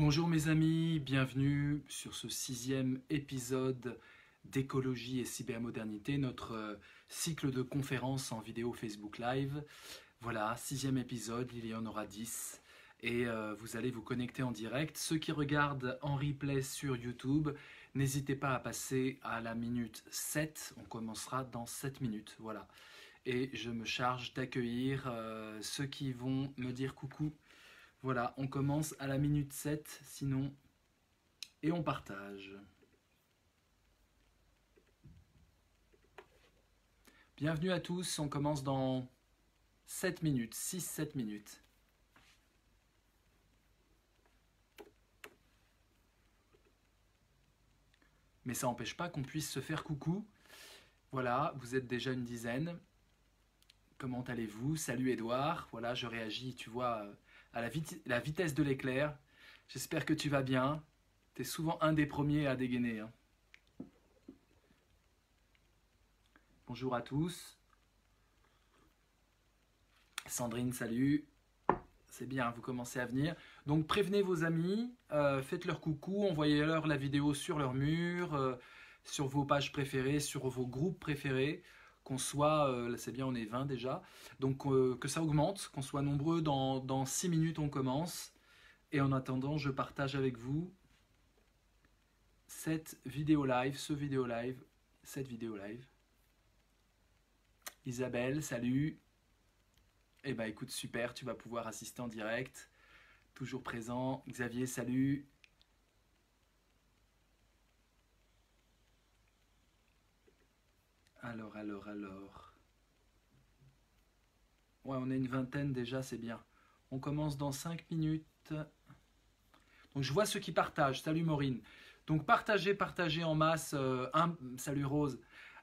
Bonjour mes amis, bienvenue sur ce 6e épisode d'écologie et cybermodernité, notre cycle de conférences en vidéo Facebook Live. Voilà, 6e épisode, il y en aura 10 et vous allez vous connecter en direct. Ceux qui regardent en replay sur YouTube, n'hésitez pas à passer à la minute 7, on commencera dans 7 minutes, voilà. Et je me charge d'accueillir ceux qui vont me dire coucou. Voilà, on commence à la minute 7, sinon, et on partage. Bienvenue à tous, on commence dans 7 minutes, 6-7 minutes. Mais ça n'empêche pas qu'on puisse se faire coucou. Voilà, vous êtes déjà une dizaine. Comment allez-vous? Salut Edouard. Voilà, je réagis, tu vois, à la vitesse de l'éclair. J'espère que tu vas bien. Tu es souvent un des premiers à dégainer. Hein. Bonjour à tous. Sandrine, salut. C'est bien, vous commencez à venir. Donc prévenez vos amis, faites-leur coucou, envoyez-leur la vidéo sur leur mur, sur vos pages préférées, sur vos groupes préférés. Qu'on soit, là c'est bien, on est 20 déjà. Donc que ça augmente, qu'on soit nombreux. Dans 6 minutes, on commence. Et en attendant, je partage avec vous cette vidéo live, cette vidéo live. Isabelle, salut. Eh ben écoute, super, tu vas pouvoir assister en direct. Toujours présent. Xavier, salut. Alors. Ouais, on est une vingtaine déjà, c'est bien. On commence dans 5 minutes. Donc je vois ceux qui partagent. Salut Maureen. Donc partagez en masse. Salut Rose.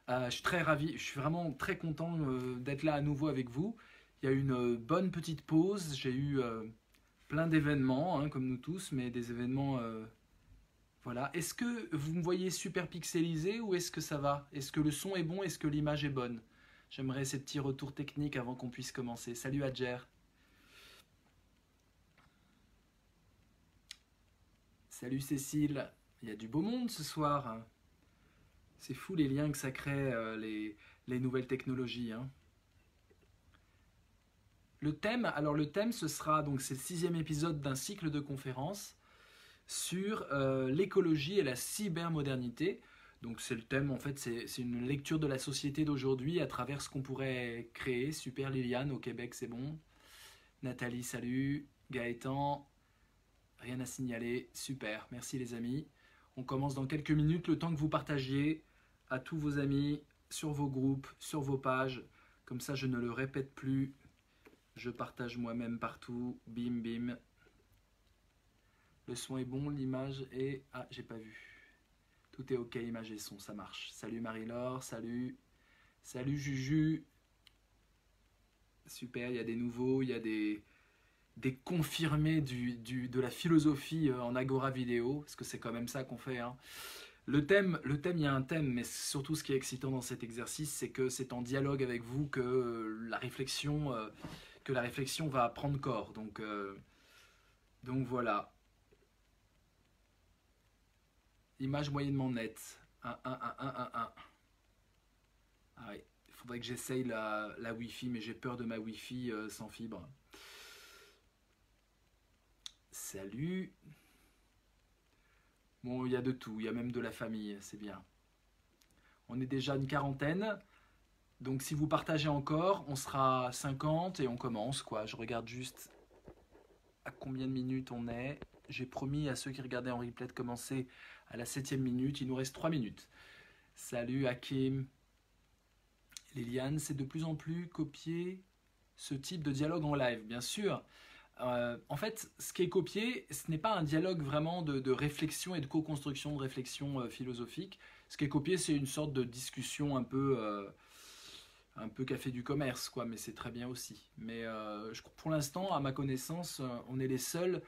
Je suis très ravi, je suis vraiment très content d'être là à nouveau avec vous. Il y a eu une bonne petite pause. J'ai eu plein d'événements, hein, comme nous tous, mais des événements... voilà. Est-ce que vous me voyez super pixelisé ou est-ce que ça va? Est-ce que le son est bon? Est-ce que l'image est bonne? J'aimerais ces petits retours techniques avant qu'on puisse commencer. Salut Adjer. Salut Cécile. Il y a du beau monde ce soir. C'est fou les liens que ça crée, les nouvelles technologies. Hein. Le thème, ce sera, donc c'est le 6e épisode d'un cycle de conférences sur l'écologie et la cybermodernité. Donc c'est le thème, en fait, c'est une lecture de la société d'aujourd'hui à travers ce qu'on pourrait créer. Super Liliane, au Québec c'est bon. Nathalie, salut. Gaëtan, rien à signaler. Super, merci les amis. On commence dans quelques minutes, le temps que vous partagiez à tous vos amis, sur vos groupes, sur vos pages. Comme ça, je ne le répète plus. Je partage moi-même partout. Bim, bim. Le son est bon, l'image est... Ah, j'ai pas vu. Tout est ok, image et son, ça marche. Salut Marie-Laure, salut. Salut Juju. Super, il y a des nouveaux, il y a des confirmés de la philosophie en Agora vidéo, parce que c'est quand même ça qu'on fait. Hein. Le thème, il y a un thème, mais surtout ce qui est excitant dans cet exercice, c'est que c'est en dialogue avec vous que la réflexion va prendre corps. Donc voilà. Image moyennement nette. 1. Ah ouais. Il faudrait que j'essaye la Wi-Fi, mais j'ai peur de ma Wi-Fi sans fibre. Salut. Bon, il y a de tout, il y a même de la famille, c'est bien. On est déjà une quarantaine, donc si vous partagez encore, on sera 50 et on commence, quoi. Je regarde juste à combien de minutes on est. J'ai promis à ceux qui regardaient en replay de commencer à la 7e minute, il nous reste 3 minutes. Salut Hakim. Liliane, c'est de plus en plus copier ce type de dialogue en live, bien sûr. En fait, ce qui est copié, ce n'est pas un dialogue vraiment de réflexion et de co-construction de réflexion philosophique. Ce qui est copié, c'est une sorte de discussion un peu café du commerce, quoi, mais c'est très bien aussi. Mais pour l'instant, à ma connaissance, on est les seuls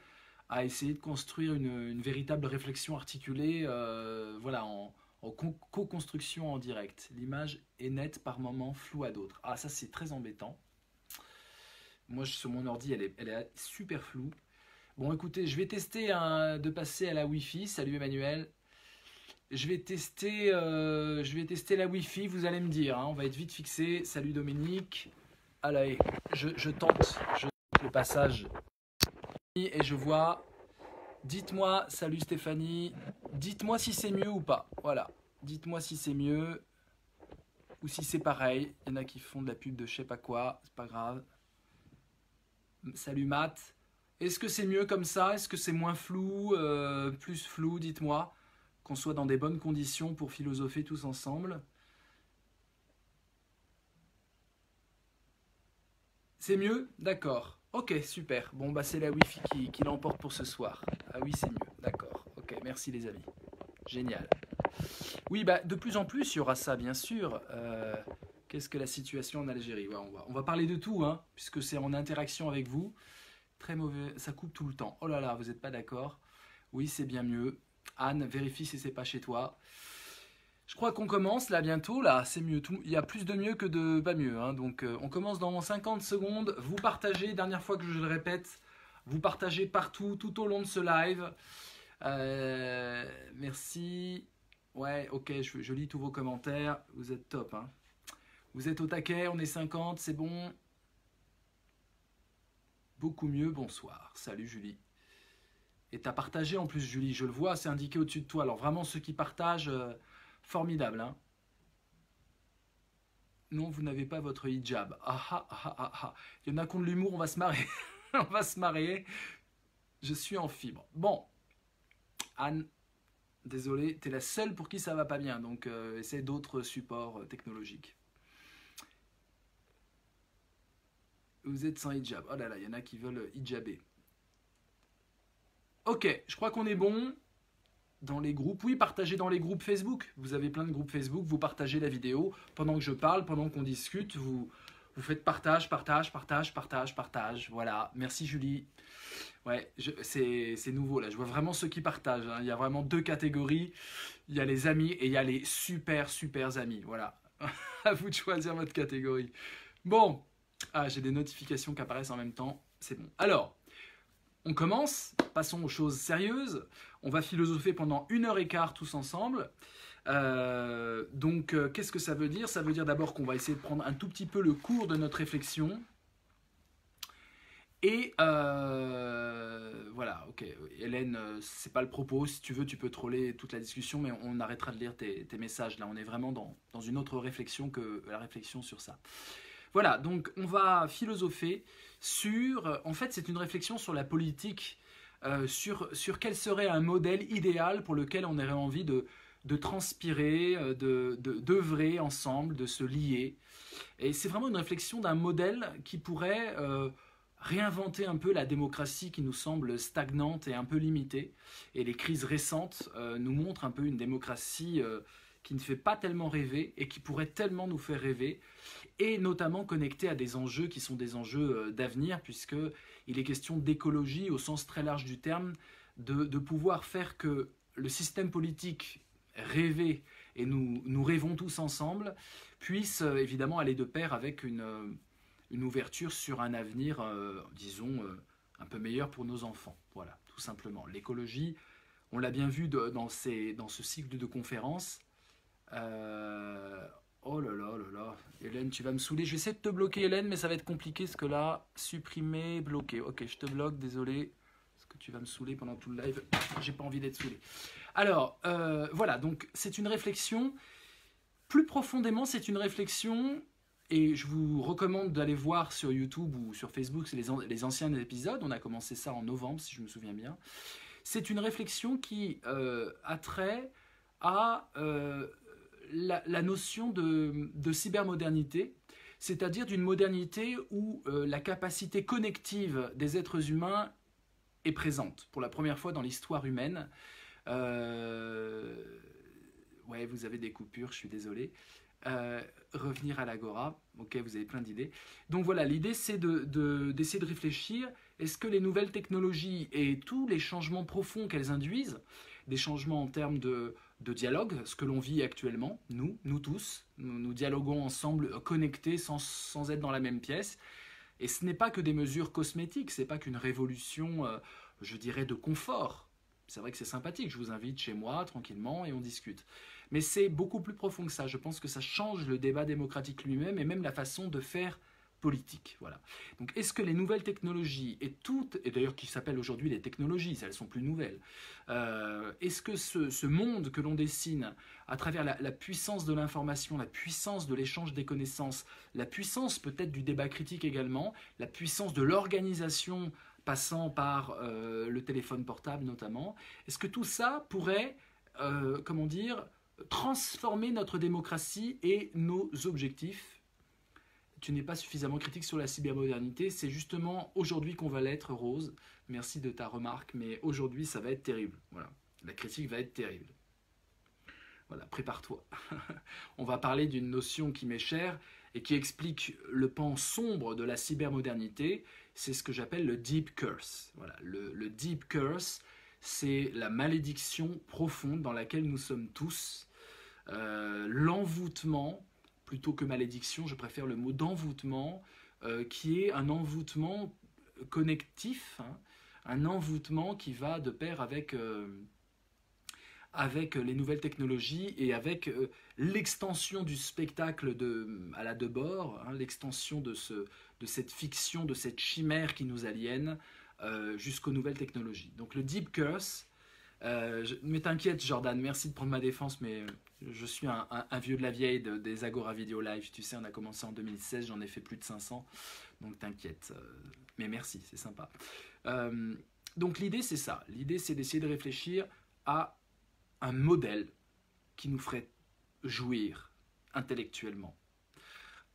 à essayer de construire une véritable réflexion articulée voilà, en co-construction en direct. L'image est nette par moments, floue à d'autres. Ah, ça c'est très embêtant. Moi, sur mon ordi, elle est super floue. Bon, écoutez, je vais tester de passer à la Wi-Fi. Salut Emmanuel. Je vais tester la Wi-Fi, vous allez me dire. Hein, on va être vite fixé. Salut Dominique. Allez, je tente le passage. Et je vois. Dites-moi, salut Stéphanie. Dites-moi si c'est mieux ou pas. Voilà. Dites-moi si c'est mieux. Ou si c'est pareil. Il y en a qui font de la pub de je sais pas quoi. C'est pas grave. Salut Matt. Est-ce que c'est mieux comme ça? Est-ce que c'est moins flou? Plus flou, dites-moi. Qu'on soit dans des bonnes conditions pour philosopher tous ensemble. C'est mieux? D'accord. Ok, super. Bon, bah c'est la Wi-Fi qui l'emporte pour ce soir. Ah oui, c'est mieux. D'accord. Ok, merci les amis. Génial. Oui, bah de plus en plus, il y aura ça, bien sûr. Qu'est-ce que la situation en Algérie? Ouais, on va parler de tout, hein, puisque c'est en interaction avec vous. Très mauvais, ça coupe tout le temps. Oh là là, vous n'êtes pas d'accord? Oui, c'est bien mieux. Anne, vérifie si c'est pas chez toi. Je crois qu'on commence là bientôt, là, c'est mieux. Il y a plus de mieux que de pas mieux. Hein. Donc on commence dans 50 secondes. Vous partagez, dernière fois que je le répète, vous partagez partout, tout au long de ce live. Merci. Ouais, ok, je lis tous vos commentaires. Vous êtes top. Hein. Vous êtes au taquet, on est 50, c'est bon. Beaucoup mieux, bonsoir. Salut Julie. Et t'as partagé en plus Julie, je le vois, c'est indiqué au-dessus de toi. Alors vraiment ceux qui partagent, formidable. Hein. Non, vous n'avez pas votre hijab. Ah ah ah ah ah. Il y en a qui ont de l'humour, on va se marrer. On va se marrer. Je suis en fibre. Bon, Anne, désolé, t'es la seule pour qui ça va pas bien. Donc essaie d'autres supports technologiques. Vous êtes sans hijab. Oh là là, il y en a qui veulent hijaber. Ok, je crois qu'on est bon. Dans les groupes, oui, partagez dans les groupes Facebook. Vous avez plein de groupes Facebook, vous partagez la vidéo. Pendant que je parle, pendant qu'on discute, vous faites partage. Voilà, merci Julie. Ouais, c'est nouveau là, je vois vraiment ceux qui partagent. Hein. Il y a vraiment deux catégories. Il y a les amis et il y a les super amis. Voilà, à vous de choisir votre catégorie. Bon, j'ai des notifications qui apparaissent en même temps. C'est bon. Alors, on commence, passons aux choses sérieuses. On va philosopher pendant 1h15 tous ensemble. Qu'est-ce que ça veut dire? Ça veut dire d'abord qu'on va essayer de prendre un tout petit peu le cours de notre réflexion. Et voilà, ok. Hélène, c'est pas le propos. Si tu veux, tu peux troller toute la discussion, mais on arrêtera de lire tes messages. Là, on est vraiment dans une autre réflexion que la réflexion sur ça. Voilà, donc on va philosopher sur... En fait, c'est une réflexion sur la politique, sur quel serait un modèle idéal pour lequel on aurait envie de transpirer, d'œuvrer ensemble, de se lier. Et c'est vraiment une réflexion d'un modèle qui pourrait réinventer un peu la démocratie qui nous semble stagnante et un peu limitée. Et les crises récentes nous montrent un peu une démocratie qui ne fait pas tellement rêver et qui pourrait tellement nous faire rêver, et notamment connecté à des enjeux qui sont des enjeux d'avenir, puisqu'il est question d'écologie au sens très large du terme, de pouvoir faire que le système politique rêvé, et nous rêvons tous ensemble, puisse évidemment aller de pair avec une ouverture sur un avenir, disons, un peu meilleur pour nos enfants. Voilà, tout simplement. L'écologie, on l'a bien vu dans ce cycle de conférences. Oh là là là là, Hélène, tu vas me saouler. Je vais essayer de te bloquer, Hélène, mais ça va être compliqué parce que là, supprimer, bloquer. Ok, je te bloque, désolé, parce que tu vas me saouler pendant tout le live. J'ai pas envie d'être saoulé. Alors, voilà, donc c'est une réflexion. Plus profondément, c'est une réflexion, et je vous recommande d'aller voir sur YouTube ou sur Facebook les anciens épisodes. On a commencé ça en novembre, si je me souviens bien. C'est une réflexion qui a trait à la notion de cybermodernité, c'est-à-dire d'une modernité où la capacité connective des êtres humains est présente pour la première fois dans l'histoire humaine. Ouais, vous avez des coupures, je suis désolé. Revenir à l'agora, ok, vous avez plein d'idées. Donc voilà, l'idée c'est d'essayer de réfléchir, est-ce que les nouvelles technologies et tous les changements profonds qu'elles induisent, des changements en termes de dialogue, ce que l'on vit actuellement, nous tous, nous dialoguons ensemble, connectés, sans être dans la même pièce. Et ce n'est pas que des mesures cosmétiques, ce n'est pas qu'une révolution je dirais, de confort. C'est vrai que c'est sympathique, je vous invite chez moi tranquillement et on discute. Mais c'est beaucoup plus profond que ça. Je pense que ça change le débat démocratique lui-même et même la façon de faire politique. Voilà. Donc est-ce que les nouvelles technologies et toutes, et d'ailleurs qui s'appellent aujourd'hui les technologies, elles sont plus nouvelles, est-ce que ce monde que l'on dessine à travers la puissance de l'information, la puissance de l'échange des connaissances, la puissance peut-être du débat critique également, la puissance de l'organisation passant par le téléphone portable notamment, est-ce que tout ça pourrait, comment dire, transformer notre démocratie et nos objectifs? Tu n'es pas suffisamment critique sur la cybermodernité, c'est justement aujourd'hui qu'on va l'être, Rose. Merci de ta remarque, mais aujourd'hui ça va être terrible. Voilà, la critique va être terrible. Voilà, prépare-toi. On va parler d'une notion qui m'est chère et qui explique le pan sombre de la cybermodernité. C'est ce que j'appelle le deep curse. Voilà, le deep curse, c'est la malédiction profonde dans laquelle nous sommes tous. L'envoûtement, plutôt que malédiction, je préfère le mot d'envoûtement, qui est un envoûtement connectif, hein, un envoûtement qui va de pair avec les nouvelles technologies et avec l'extension du spectacle à la Debord, hein, l'extension de cette fiction, de cette chimère qui nous aliène jusqu'aux nouvelles technologies. Donc le deep curse, mais t'inquiète Jordan, merci de prendre ma défense, mais je suis un vieux de la vieille des Agora Video Live, tu sais, on a commencé en 2016, j'en ai fait plus de 500, donc t'inquiète, mais merci, c'est sympa. Donc l'idée c'est ça, l'idée c'est d'essayer de réfléchir à un modèle qui nous ferait jouir intellectuellement,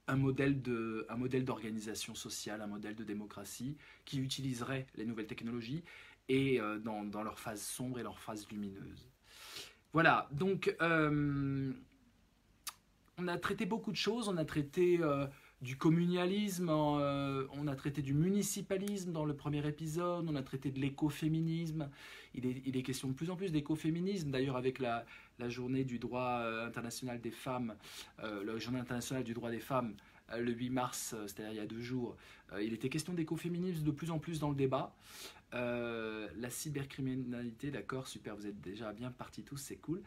un modèle d'organisation sociale, un modèle de démocratie qui utiliserait les nouvelles technologies et dans leur phase sombre et leur phase lumineuse. Voilà, donc on a traité beaucoup de choses, on a traité du communalisme, on a traité du municipalisme dans le premier épisode, on a traité de l'écoféminisme, il est question de plus en plus d'écoféminisme, d'ailleurs avec la journée du droit international des femmes, la journée internationale du droit des femmes, le 8 mars, c'est-à-dire il y a 2 jours, il était question d'écoféminisme de plus en plus dans le débat. La cybercriminalité, d'accord, super, vous êtes déjà bien partis tous, c'est cool.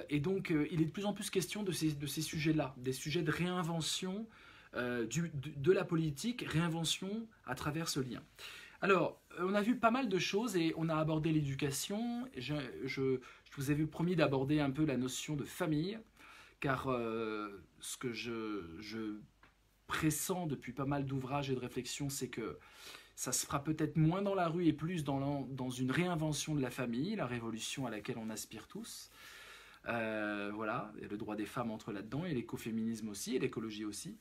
Et donc, il est de plus en plus question de ces sujets-là, des sujets de réinvention de la politique, réinvention à travers ce lien. Alors, on a vu pas mal de choses et on a abordé l'éducation. Je vous avais promis d'aborder un peu la notion de famille, car ce que je pressens depuis pas mal d'ouvrages et de réflexions, c'est que ça se fera peut-être moins dans la rue et plus dans une réinvention de la famille, la révolution à laquelle on aspire tous. Voilà, et le droit des femmes entre là-dedans, et l'écoféminisme aussi, et l'écologie aussi.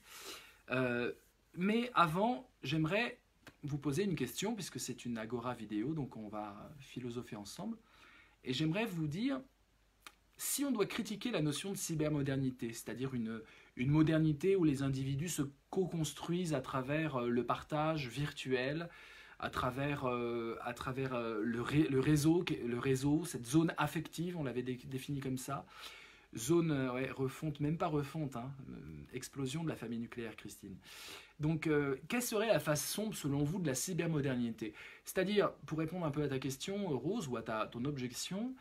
Mais avant, j'aimerais vous poser une question, puisque c'est une agora vidéo, donc on va philosopher ensemble. Et j'aimerais vous dire, si on doit critiquer la notion de cybermodernité, c'est-à-dire une modernité où les individus se co-construisent à travers le partage virtuel, à travers le réseau, cette zone affective, on l'avait défini comme ça, zone refonte, même pas refonte, hein, explosion de la famille nucléaire, Christine. Donc, quelle serait la face sombre, selon vous, de la cybermodernité? C'est-à-dire, pour répondre un peu à ta question, Rose, ou à ton objection,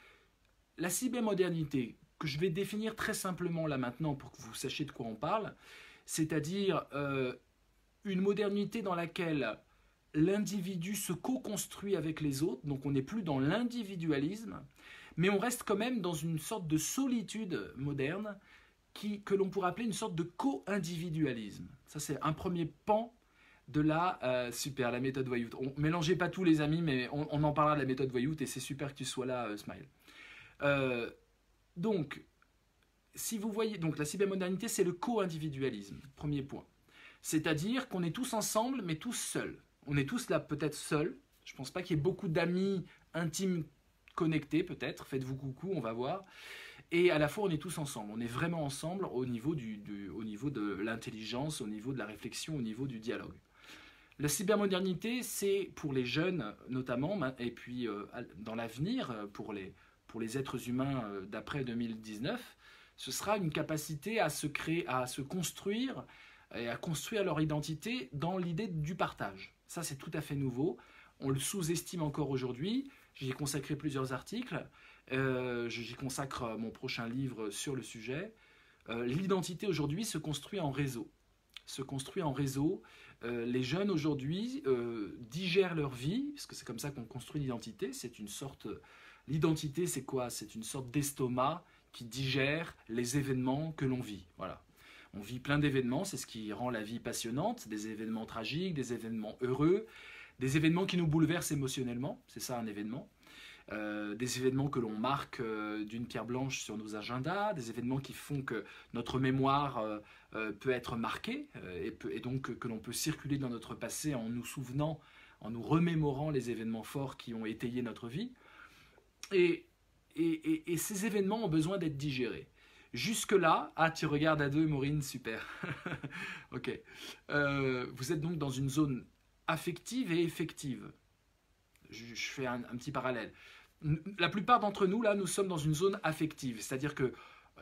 la cybermodernité, que je vais définir très simplement là maintenant pour que vous sachiez de quoi on parle, c'est-à-dire une modernité dans laquelle l'individu se co-construit avec les autres, donc on n'est plus dans l'individualisme, mais on reste quand même dans une sorte de solitude moderne que l'on pourrait appeler une sorte de co-individualisme. Ça, c'est un premier pan de la la méthode Voyout. Mélangez pas tous les amis, mais on en parlera de la méthode Voyout et c'est super que tu sois là, Smile. Donc, si vous voyez, donc la cybermodernité, c'est le co-individualisme, premier point. C'est-à-dire qu'on est tous ensemble, mais tous seuls. On est tous là peut-être seuls. Je ne pense pas qu'il y ait beaucoup d'amis intimes connectés, peut-être. Faites-vous coucou, on va voir. Et à la fois, on est tous ensemble. On est vraiment ensemble au niveau de l'intelligence, au niveau de la réflexion, au niveau du dialogue. La cybermodernité, c'est pour les jeunes notamment, et puis dans l'avenir, pour les êtres humains d'après 2019, ce sera une capacité à se créer, à se construire et à construire leur identité dans l'idée du partage. Ça, c'est tout à fait nouveau. on le sous-estime encore aujourd'hui. J'y ai consacré plusieurs articles. J'y consacre mon prochain livre sur le sujet. L'identité aujourd'hui se construit en réseau. Les jeunes aujourd'hui digèrent leur vie, parce que c'est comme ça qu'on construit l'identité. L'identité, c'est quoi? C'est une sorte d'estomac qui digère les événements que l'on vit. Voilà. On vit plein d'événements, c'est ce qui rend la vie passionnante, des événements tragiques, des événements heureux, des événements qui nous bouleversent émotionnellement, c'est ça un événement. Des événements que l'on marque d'une pierre blanche sur nos agendas, des événements qui font que notre mémoire peut être marquée et donc que l'on peut circuler dans notre passé en nous souvenant, en nous remémorant les événements forts qui ont étayé notre vie. Et ces événements ont besoin d'être digérés. Jusque-là, tu regardes à deux, Maureen, super. Ok. Vous êtes donc dans une zone affective et effective. Je fais un petit parallèle. La plupart d'entre nous, là, nous sommes dans une zone affective. C'est-à-dire que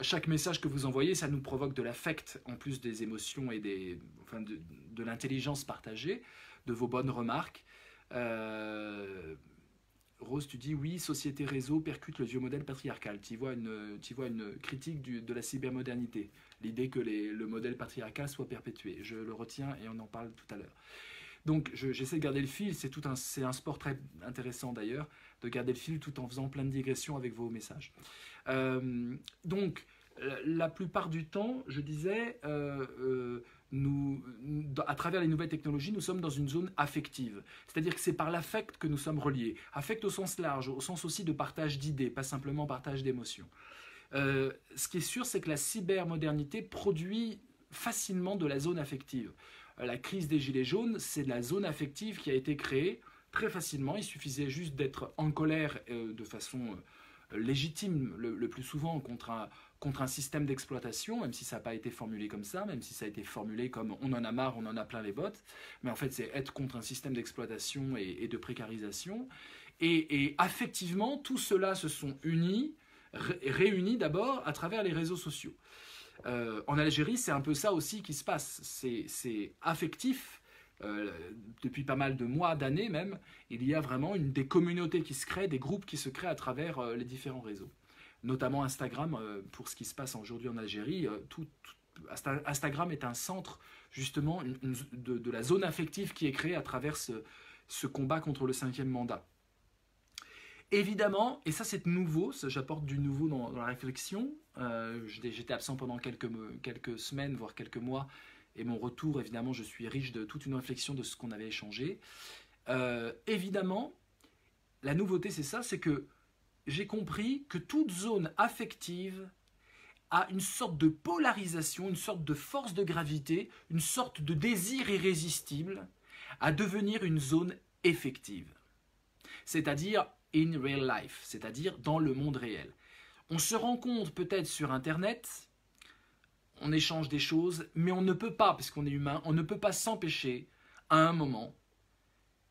chaque message que vous envoyez, ça nous provoque de l'affect, en plus des émotions et de l'intelligence partagée, de vos bonnes remarques. Rose, tu dis oui, société réseau percute le vieux modèle patriarcal. Tu vois une critique de la cybermodernité, l'idée que le modèle patriarcal soit perpétué. Je le retiens et on en parle tout à l'heure. Donc j'essaie de garder le fil, c'est un sport très intéressant d'ailleurs, de garder le fil tout en faisant plein de digressions avec vos messages. Donc la plupart du temps, je disais, à travers les nouvelles technologies, nous sommes dans une zone affective. C'est-à-dire que c'est par l'affect que nous sommes reliés. Affect au sens large, au sens aussi de partage d'idées, pas simplement partage d'émotions. Ce qui est sûr, c'est que la cybermodernité produit facilement de la zone affective. La crise des Gilets jaunes, c'est de la zone affective qui a été créée très facilement. Il suffisait juste d'être en colère de façon légitime, le plus souvent contre un système d'exploitation, même si ça n'a pas été formulé comme ça, même si ça a été formulé comme on en a marre, on en a plein les bottes. Mais en fait, c'est être contre un système d'exploitation et de précarisation. Et affectivement, tout cela se sont réunis d'abord à travers les réseaux sociaux. En Algérie, c'est un peu ça aussi qui se passe. C'est affectif. Depuis pas mal de mois, d'années même, il y a vraiment des communautés qui se créent, des groupes qui se créent à travers les différents réseaux. Notamment Instagram, pour ce qui se passe aujourd'hui en Algérie. Instagram est un centre justement de la zone affective qui est créée à travers ce combat contre le 5e mandat. Évidemment, et ça c'est nouveau, j'apporte du nouveau dans la réflexion, j'étais absent pendant quelques semaines, voire quelques mois, et mon retour, évidemment, je suis riche de toute une réflexion de ce qu'on avait échangé. Évidemment, la nouveauté c'est ça, c'est que j'ai compris que toute zone affective a une sorte de polarisation, une sorte de force de gravité, une sorte de désir irrésistible à devenir une zone effective. C'est-à-dire in real life, c'est-à-dire dans le monde réel. On se rend compte peut-être sur Internet, on échange des choses, mais on ne peut pas, parce qu'on est humain, on ne peut pas s'empêcher, à un moment,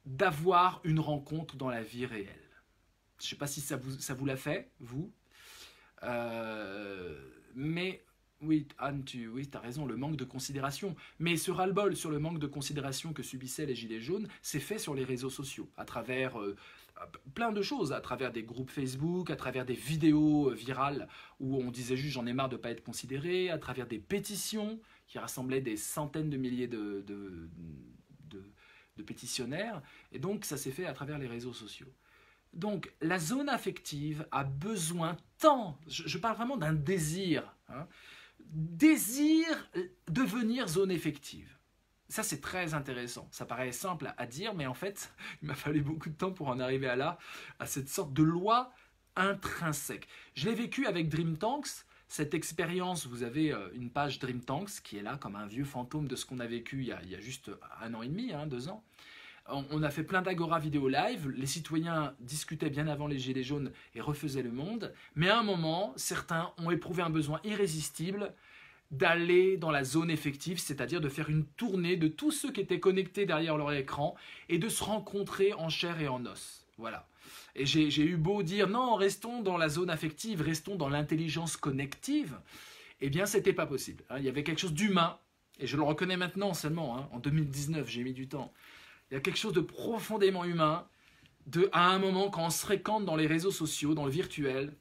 d'avoir une rencontre dans la vie réelle. Je ne sais pas si ça vous l'a fait, vous. Mais oui, Anne, tu as raison, le manque de considération. Mais ce ras-le-bol sur le manque de considération que subissaient les Gilets jaunes, c'est fait sur les réseaux sociaux, à travers plein de choses, à travers des groupes Facebook, à travers des vidéos virales où on disait juste j'en ai marre de ne pas être considéré, à travers des pétitions qui rassemblaient des centaines de milliers de pétitionnaires. Et donc ça s'est fait à travers les réseaux sociaux. Donc la zone affective a besoin tant, je parle vraiment d'un désir, désir devenir zone effective. Ça c'est très intéressant, ça paraît simple à dire, mais en fait il m'a fallu beaucoup de temps pour en arriver à cette sorte de loi intrinsèque. Je l'ai vécu avec Dream Tanks, cette expérience, vous avez une page Dream Tanks qui est là comme un vieux fantôme de ce qu'on a vécu il y a juste 1 an et demi, 2 ans. On a fait plein d'agora vidéo live, les citoyens discutaient bien avant les Gilets jaunes et refaisaient le monde, mais à un moment, certains ont éprouvé un besoin irrésistible d'aller dans la zone effective, c'est-à-dire de faire une tournée de tous ceux qui étaient connectés derrière leur écran et de se rencontrer en chair et en os. Voilà. Et j'ai eu beau dire non, restons dans la zone affective, restons dans l'intelligence connective, eh bien c'était pas possible. Il y avait quelque chose d'humain, et je le reconnais maintenant seulement, en 2019, j'ai mis du temps. Il y a quelque chose de profondément humain, à un moment quand on se fréquente dans les réseaux sociaux, dans le virtuel,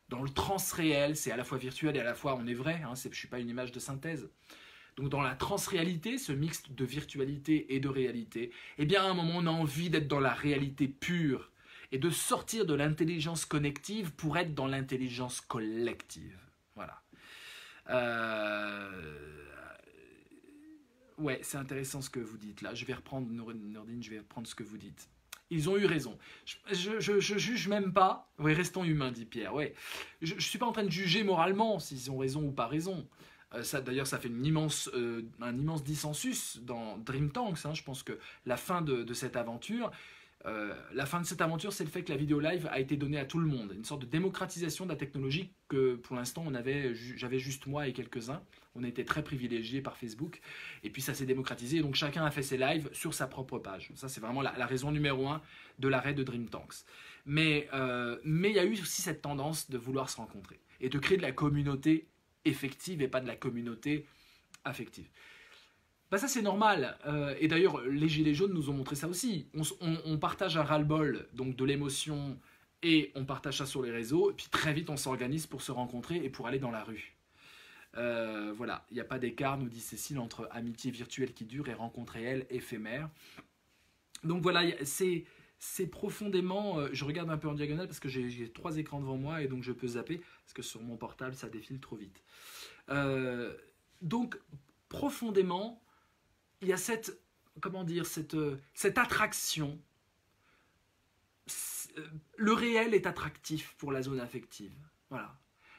dans le transréel, c'est à la fois virtuel et à la fois on est vrai, hein, je ne suis pas une image de synthèse. Donc dans la transréalité, ce mix de virtualité et de réalité, eh bien à un moment on a envie d'être dans la réalité pure et de sortir de l'intelligence connective pour être dans l'intelligence collective. Voilà. Ouais, c'est intéressant ce que vous dites là. Je vais reprendre, Nordine, je vais reprendre ce que vous dites. Ils ont eu raison. Je juge même pas. Oui, restons humains, dit Pierre. Ouais. Je ne suis pas en train de juger moralement s'ils ont raison ou pas raison. D'ailleurs, ça fait un immense dissensus dans Dream Tanks. Hein. Je pense que la fin de cette aventure, c'est le fait que la vidéo live a été donnée à tout le monde. Une sorte de démocratisation de la technologie que pour l'instant, j'avais juste moi et quelques-uns. On était très privilégiés par Facebook. Et puis ça s'est démocratisé. Donc chacun a fait ses lives sur sa propre page. Ça, c'est vraiment la raison numéro 1 de l'arrêt de Dream Tanks. Mais il y a eu aussi cette tendance de vouloir se rencontrer et de créer de la communauté effective et pas de la communauté affective. Ben ça c'est normal, et d'ailleurs les Gilets jaunes nous ont montré ça aussi. On partage un ras-le-bol donc de l'émotion et on partage ça sur les réseaux, et puis très vite on s'organise pour se rencontrer et pour aller dans la rue. Voilà, il n'y a pas d'écart, nous dit Cécile, entre amitié virtuelle qui dure et rencontre réelle éphémère. Donc voilà, c'est profondément... je regarde un peu en diagonale parce que j'ai 3 écrans devant moi et donc je peux zapper, parce que sur mon portable ça défile trop vite. Donc profondément, il y a cette attraction. Le réel est attractif pour la zone affective. Voilà.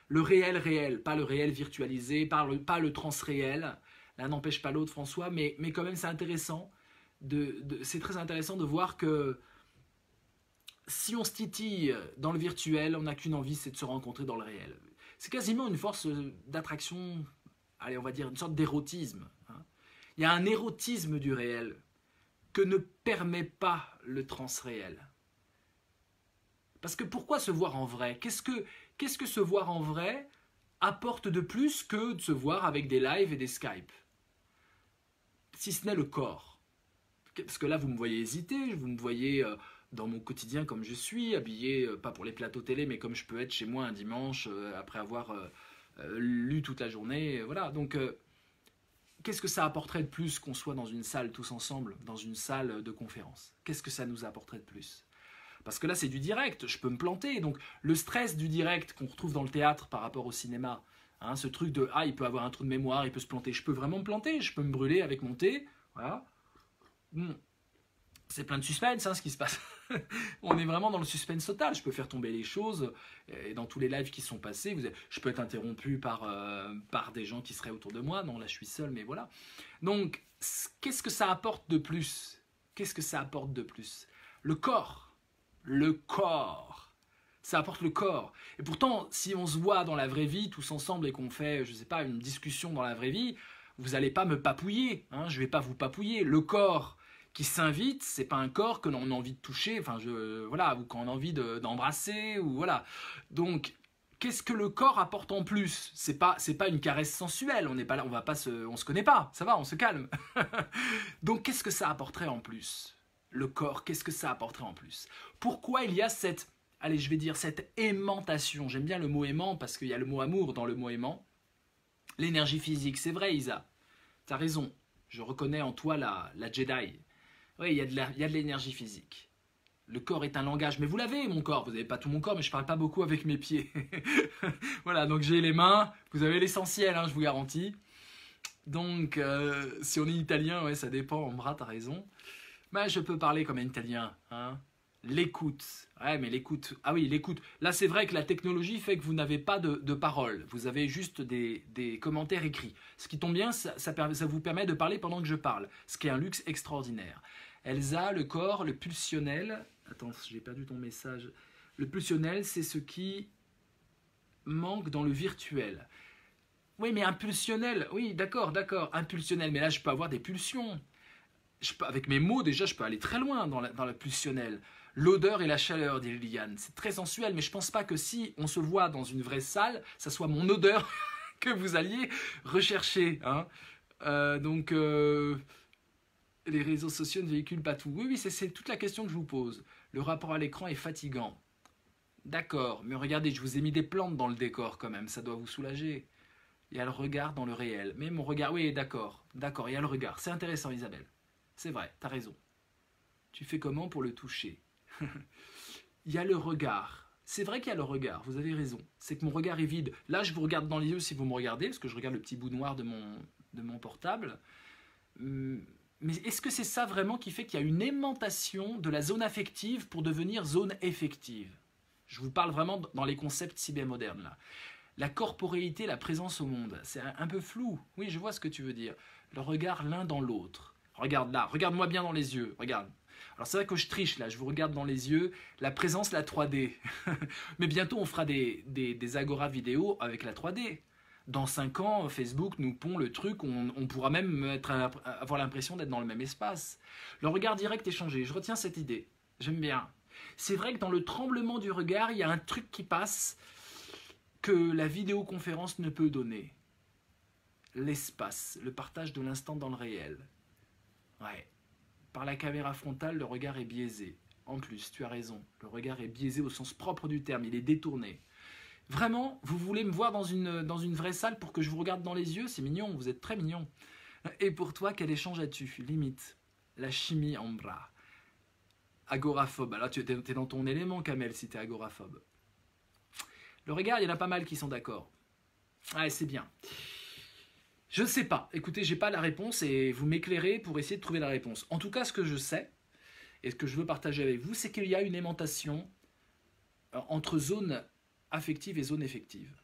Le réel, pas le réel virtualisé, pas le transréel. L'un n'empêche pas l'autre, François, mais quand même c'est intéressant. C'est très intéressant de voir que si on se titille dans le virtuel, on n'a qu'une envie, c'est de se rencontrer dans le réel. C'est quasiment une force d'attraction, allez, on va dire une sorte d'érotisme. Hein. Il y a un érotisme du réel que ne permet pas le transréel. Parce que pourquoi se voir en vrai ? Qu'est-ce que se voir en vrai apporte de plus que de se voir avec des lives et des Skype ? Si ce n'est le corps. Parce que là, vous me voyez hésiter, vous me voyez dans mon quotidien comme je suis, habillé, pas pour les plateaux télé, mais comme je peux être chez moi un dimanche, après avoir lu toute la journée. Voilà, donc qu'est-ce que ça apporterait de plus qu'on soit dans une salle tous ensemble, dans une salle de conférence ? Qu'est-ce que ça nous apporterait de plus ? Parce que là, c'est du direct, je peux me planter. Donc, le stress du direct qu'on retrouve dans le théâtre par rapport au cinéma, hein, ce truc de « Ah, il peut avoir un trou de mémoire, il peut se planter ». Je peux vraiment me planter, je peux me brûler avec mon thé. Voilà. C'est plein de suspense, hein, ce qui se passe. On est vraiment dans le suspense total. Je peux faire tomber les choses. Et dans tous les lives qui sont passés, je peux être interrompu par des gens qui seraient autour de moi. Non, là, je suis seul, mais voilà. Donc, qu'est-ce que ça apporte de plus ? Qu'est-ce que ça apporte de plus ? Le corps. Le corps. Ça apporte le corps. Et pourtant, si on se voit dans la vraie vie, tous ensemble, et qu'on fait, je ne sais pas, une discussion dans la vraie vie, vous n'allez pas me papouiller. Hein, je ne vais pas vous papouiller. Le corps qui s'invite, c'est pas un corps que l'on a envie de toucher, enfin, voilà, ou qu'on a envie d'embrasser, ou voilà. Donc, qu'est-ce que le corps apporte en plus ? C'est pas une caresse sensuelle. On n'est pas là, on se connaît pas. Ça va, on se calme. Donc, qu'est-ce que ça apporterait en plus ? Le corps, qu'est-ce que ça apporterait en plus ? Pourquoi il y a cette aimantation ? J'aime bien le mot aimant parce qu'il y a le mot amour dans le mot aimant. L'énergie physique, c'est vrai Isa, tu as raison, je reconnais en toi la Jedi. Oui, il y a de l'énergie physique. Le corps est un langage, mais vous l'avez mon corps, vous n'avez pas tout mon corps, mais je ne parle pas beaucoup avec mes pieds. Voilà, donc j'ai les mains, vous avez l'essentiel, hein, je vous garantis. Donc, si on est italien, ouais, ça dépend, en bras, tu as raison. Ben, je peux parler comme un italien, hein. L'écoute, ouais, mais l'écoute, ah oui, l'écoute. Là, c'est vrai que la technologie fait que vous n'avez pas de parole, vous avez juste des commentaires écrits. Ce qui tombe bien, ça vous permet de parler pendant que je parle, ce qui est un luxe extraordinaire. Elsa, le corps, le pulsionnel, attends, j'ai perdu ton message. Le pulsionnel, c'est ce qui manque dans le virtuel. Oui, mais impulsionnel, oui, d'accord, impulsionnel, mais là, je peux avoir des pulsions. Avec mes mots, déjà, je peux aller très loin dans la pulsionnelle. L'odeur et la chaleur, dit Liliane. C'est très sensuel, mais je ne pense pas que si on se voit dans une vraie salle, ça soit mon odeur que vous alliez rechercher. Hein. Donc, Les réseaux sociaux ne véhiculent pas tout. Oui, oui, c'est toute la question que je vous pose. Le rapport à l'écran est fatigant. D'accord, mais regardez, je vous ai mis des plantes dans le décor quand même, ça doit vous soulager. Il y a le regard dans le réel. Mais mon regard, oui, d'accord, il y a le regard. C'est intéressant, Isabelle. C'est vrai, t'as raison. Tu fais comment pour le toucher? Il y a le regard. C'est vrai qu'il y a le regard, vous avez raison. C'est que mon regard est vide. Là, je vous regarde dans les yeux si vous me regardez, parce que je regarde le petit bout noir de mon portable. Mais est-ce que c'est ça vraiment qui fait qu'il y a une aimantation de la zone affective pour devenir zone effective? Je vous parle vraiment dans les concepts cybermodernes là. La corporéité, la présence au monde, c'est un peu flou. Oui, je vois ce que tu veux dire. Le regard l'un dans l'autre. Regarde là, regarde-moi bien dans les yeux, regarde. Alors c'est vrai que je triche là, je vous regarde dans les yeux, la présence, la 3D. Mais bientôt on fera des agora vidéo avec la 3D. Dans 5 ans, Facebook nous pond le truc, on pourra même avoir l'impression d'être dans le même espace. Le regard direct est changé, je retiens cette idée, j'aime bien. C'est vrai que dans le tremblement du regard, il y a un truc qui passe que la vidéoconférence ne peut donner. L'espace, le partage de l'instant dans le réel. Ouais. Par la caméra frontale, le regard est biaisé. En plus, tu as raison, le regard est biaisé au sens propre du terme, il est détourné. Vraiment, vous voulez me voir dans une vraie salle pour que je vous regarde dans les yeux? C'est mignon, vous êtes très mignon. Et pour toi, quel échange as-tu? Limite, la chimie en bras. Agoraphobe, alors tu es dans ton élément, Kamel, si tu es agoraphobe. Le regard, il y en a pas mal qui sont d'accord. Ouais, c'est bien. Je ne sais pas. Écoutez, j'ai pas la réponse et vous m'éclairez pour essayer de trouver la réponse. En tout cas, ce que je sais et ce que je veux partager avec vous, c'est qu'il y a une aimantation entre zone affective et zone effective.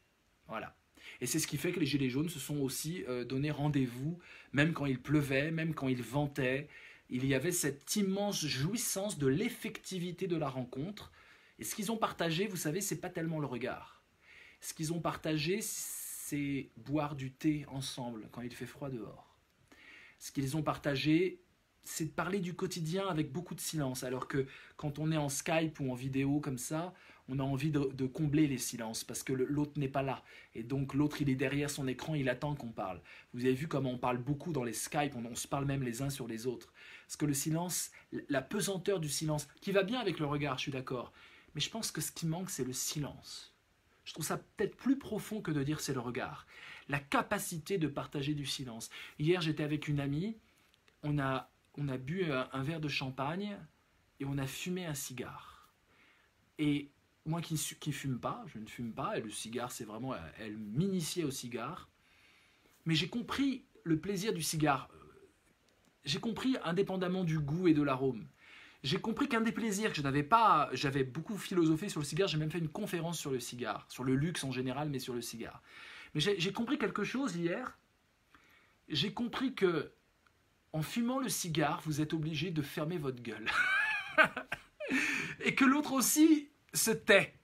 Voilà. Et c'est ce qui fait que les Gilets jaunes se sont aussi donné rendez-vous, même quand il pleuvait, même quand il ventait. Il y avait cette immense jouissance de l'effectivité de la rencontre. Et ce qu'ils ont partagé, vous savez, c'est pas tellement le regard. Ce qu'ils ont partagé, c'est boire du thé ensemble quand il fait froid dehors. Ce qu'ils ont partagé, c'est de parler du quotidien avec beaucoup de silence. Alors que quand on est en Skype ou en vidéo comme ça, on a envie de combler les silences parce que l'autre n'est pas là. Et donc l'autre, il est derrière son écran, il attend qu'on parle. Vous avez vu comment on parle beaucoup dans les Skype, on se parle même les uns sur les autres. Parce que le silence, la pesanteur du silence, qui va bien avec le regard, je suis d'accord. Mais je pense que ce qui manque, c'est le silence. Je trouve ça peut-être plus profond que de dire c'est le regard. La capacité de partager du silence. Hier, j'étais avec une amie, on a bu un verre de champagne et on a fumé un cigare. Et moi qui fume pas, je ne fume pas, et le cigare, c'est vraiment, elle m'initiait au cigare. Mais j'ai compris le plaisir du cigare. J'ai compris indépendamment du goût et de l'arôme. J'ai compris qu'un des plaisirs que je n'avais pas, j'avais beaucoup philosophé sur le cigare, j'ai même fait une conférence sur le cigare, sur le luxe en général, mais sur le cigare. Mais j'ai compris quelque chose hier. J'ai compris que en fumant le cigare, vous êtes obligé de fermer votre gueule. Et que l'autre aussi se tait.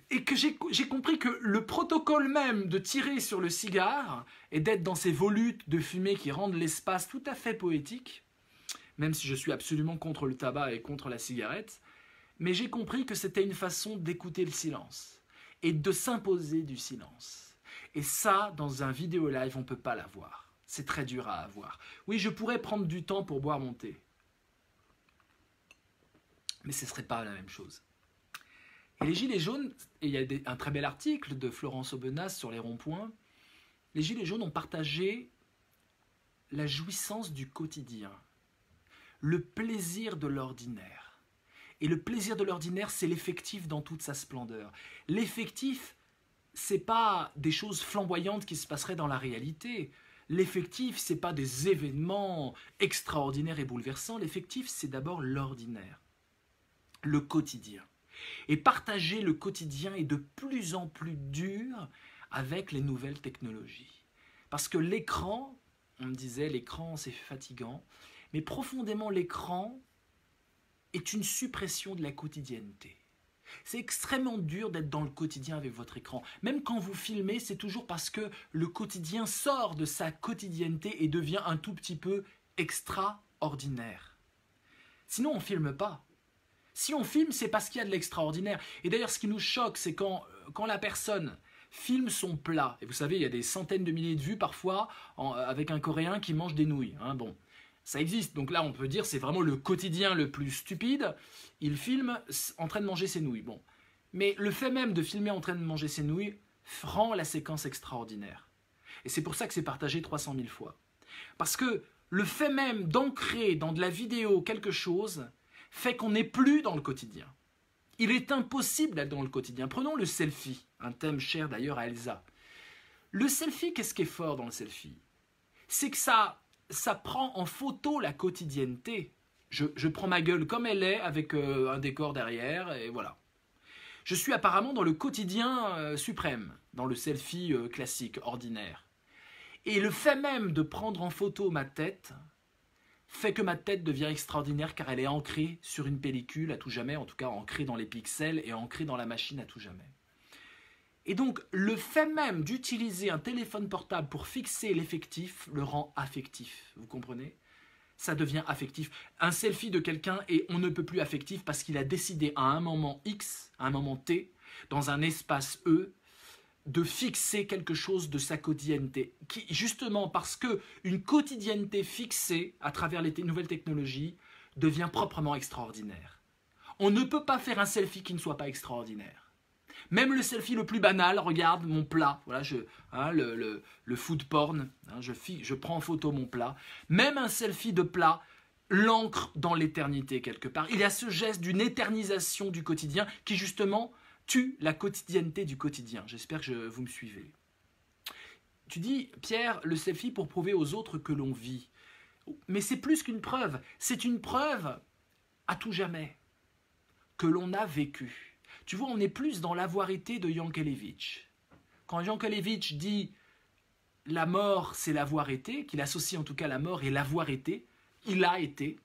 Et que j'ai compris que le protocole même de tirer sur le cigare et d'être dans ces volutes de fumée qui rendent l'espace tout à fait poétique, même si je suis absolument contre le tabac et contre la cigarette, mais j'ai compris que c'était une façon d'écouter le silence et de s'imposer du silence. Et ça, dans un vidéo live, on ne peut pas l'avoir. C'est très dur à avoir. Oui, je pourrais prendre du temps pour boire mon thé, mais ce ne serait pas la même chose. Et les Gilets jaunes, et il y a un très bel article de Florence Aubenas sur les ronds-points, les Gilets jaunes ont partagé la jouissance du quotidien, le plaisir de l'ordinaire. Et le plaisir de l'ordinaire, c'est l'effectif dans toute sa splendeur. L'effectif, c'est pas des choses flamboyantes qui se passeraient dans la réalité. L'effectif, c'est pas des événements extraordinaires et bouleversants. L'effectif, c'est d'abord l'ordinaire, le quotidien. Et partager le quotidien est de plus en plus dur avec les nouvelles technologies. Parce que l'écran, on me disait, l'écran c'est fatigant, mais profondément l'écran est une suppression de la quotidienneté. C'est extrêmement dur d'être dans le quotidien avec votre écran. Même quand vous filmez, c'est toujours parce que le quotidien sort de sa quotidienneté et devient un tout petit peu extraordinaire. Sinon, on ne filme pas. Si on filme, c'est parce qu'il y a de l'extraordinaire. Et d'ailleurs, ce qui nous choque, c'est quand la personne filme son plat. Et vous savez, il y a des centaines de milliers de vues parfois avec un Coréen qui mange des nouilles. Hein, bon. Ça existe. Donc là, on peut dire c'est vraiment le quotidien le plus stupide. Il filme en train de manger ses nouilles. Bon. Mais le fait même de filmer en train de manger ses nouilles rend la séquence extraordinaire. Et c'est pour ça que c'est partagé 300 000 fois. Parce que le fait même d'ancrer dans de la vidéo quelque chose fait qu'on n'est plus dans le quotidien. Il est impossible d'être dans le quotidien. Prenons le selfie, un thème cher d'ailleurs à Elsa. Le selfie, qu'est-ce qui est fort dans le selfie? C'est que ça prend en photo la quotidienneté. Je prends ma gueule comme elle est, avec un décor derrière, et voilà. Je suis apparemment dans le quotidien suprême, dans le selfie classique, ordinaire. Et le fait même de prendre en photo ma tête fait que ma tête devient extraordinaire car elle est ancrée sur une pellicule à tout jamais, en tout cas ancrée dans les pixels et ancrée dans la machine à tout jamais. Et donc, le fait même d'utiliser un téléphone portable pour fixer l'effectif le rend affectif, vous comprenez? Ça devient affectif. Un selfie de quelqu'un et on ne peut plus affectif parce qu'il a décidé à un moment X, à un moment T, dans un espace E, de fixer quelque chose de sa quotidienneté. Qui, justement parce qu'une quotidienneté fixée à travers les nouvelles technologies devient proprement extraordinaire. On ne peut pas faire un selfie qui ne soit pas extraordinaire. Même le selfie le plus banal, regarde mon plat, voilà, le food porn, hein, je prends en photo mon plat. Même un selfie de plat l'ancre dans l'éternité quelque part. Il y a ce geste d'une éternisation du quotidien qui justement tue la quotidienneté du quotidien. J'espère que vous me suivez. Tu dis, Pierre, le selfie pour prouver aux autres que l'on vit. Mais c'est plus qu'une preuve, c'est une preuve à tout jamais que l'on a vécu. Tu vois, on est plus dans l'avoir été de Yankelevitch. Quand Yankelevitch dit « la mort, c'est l'avoir été », qu'il associe en tout cas la mort et l'avoir été, il a été,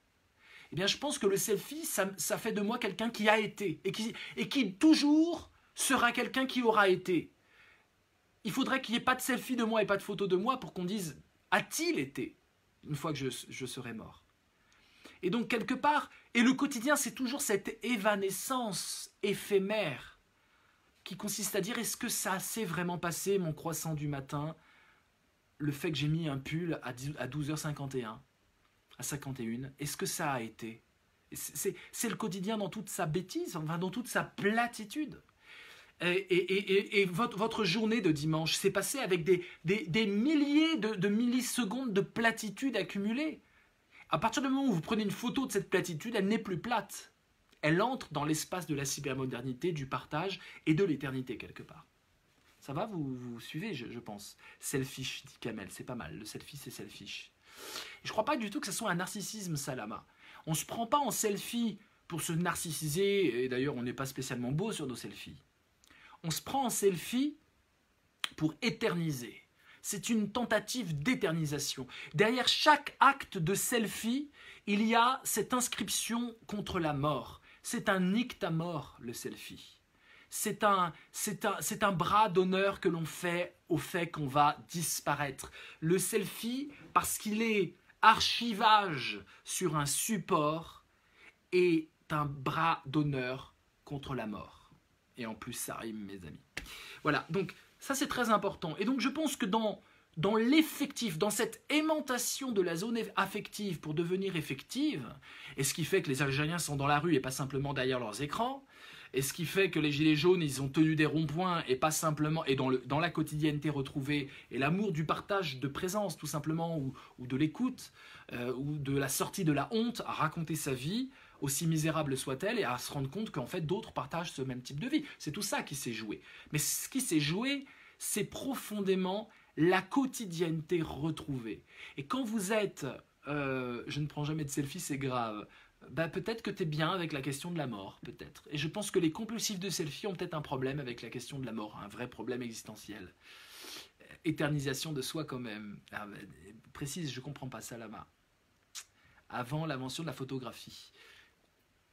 eh bien je pense que le selfie, ça fait de moi quelqu'un qui a été et qui toujours sera quelqu'un qui aura été. Il faudrait qu'il n'y ait pas de selfie de moi et pas de photo de moi pour qu'on dise « a-t-il été ?» une fois que je serai mort. Et donc, quelque part, et le quotidien, c'est toujours cette évanescence éphémère qui consiste à dire, est-ce que ça s'est vraiment passé, mon croissant du matin, le fait que j'ai mis un pull à 12h51, à 51, est-ce que ça a été? C'est le quotidien dans toute sa bêtise, enfin, dans toute sa platitude. Et votre journée de dimanche s'est passée avec des milliers de millisecondes de platitude accumulées. À partir du moment où vous prenez une photo de cette platitude, elle n'est plus plate. Elle entre dans l'espace de la cybermodernité, du partage et de l'éternité quelque part. Ça va, vous suivez, je pense. Selfish, dit Kamel, c'est pas mal. Le selfie, c'est selfish. Et je crois pas du tout que ce soit un narcissisme, Salama. On ne se prend pas en selfie pour se narcissiser, et d'ailleurs, on n'est pas spécialement beau sur nos selfies. On se prend en selfie pour éterniser. C'est une tentative d'éternisation. Derrière chaque acte de selfie, il y a cette inscription contre la mort. C'est un nictamor, le selfie. C'est un bras d'honneur que l'on fait au fait qu'on va disparaître. Le selfie, parce qu'il est archivage sur un support, est un bras d'honneur contre la mort. Et en plus, ça rime, mes amis. Voilà, donc ça c'est très important. Et donc je pense que dans l'effectif, dans cette aimantation de la zone affective pour devenir effective, et ce qui fait que les Algériens sont dans la rue et pas simplement derrière leurs écrans, et ce qui fait que les gilets jaunes, ils ont tenu des ronds-points et pas simplement, et dans la quotidienneté retrouvée, et l'amour du partage de présence tout simplement, ou de l'écoute, ou de la sortie de la honte à raconter sa vie, aussi misérable soit-elle, et à se rendre compte qu'en fait d'autres partagent ce même type de vie. C'est tout ça qui s'est joué. Mais ce qui s'est joué, c'est profondément la quotidienneté retrouvée. Et quand vous êtes, je ne prends jamais de selfie, c'est grave, bah peut-être que tu es bien avec la question de la mort, peut-être. Et je pense que les compulsifs de selfie ont peut-être un problème avec la question de la mort, un vrai problème existentiel. Éternisation de soi quand même. Ah, bah, précise, je ne comprends pas ça, Lama. Avant l'invention de la photographie.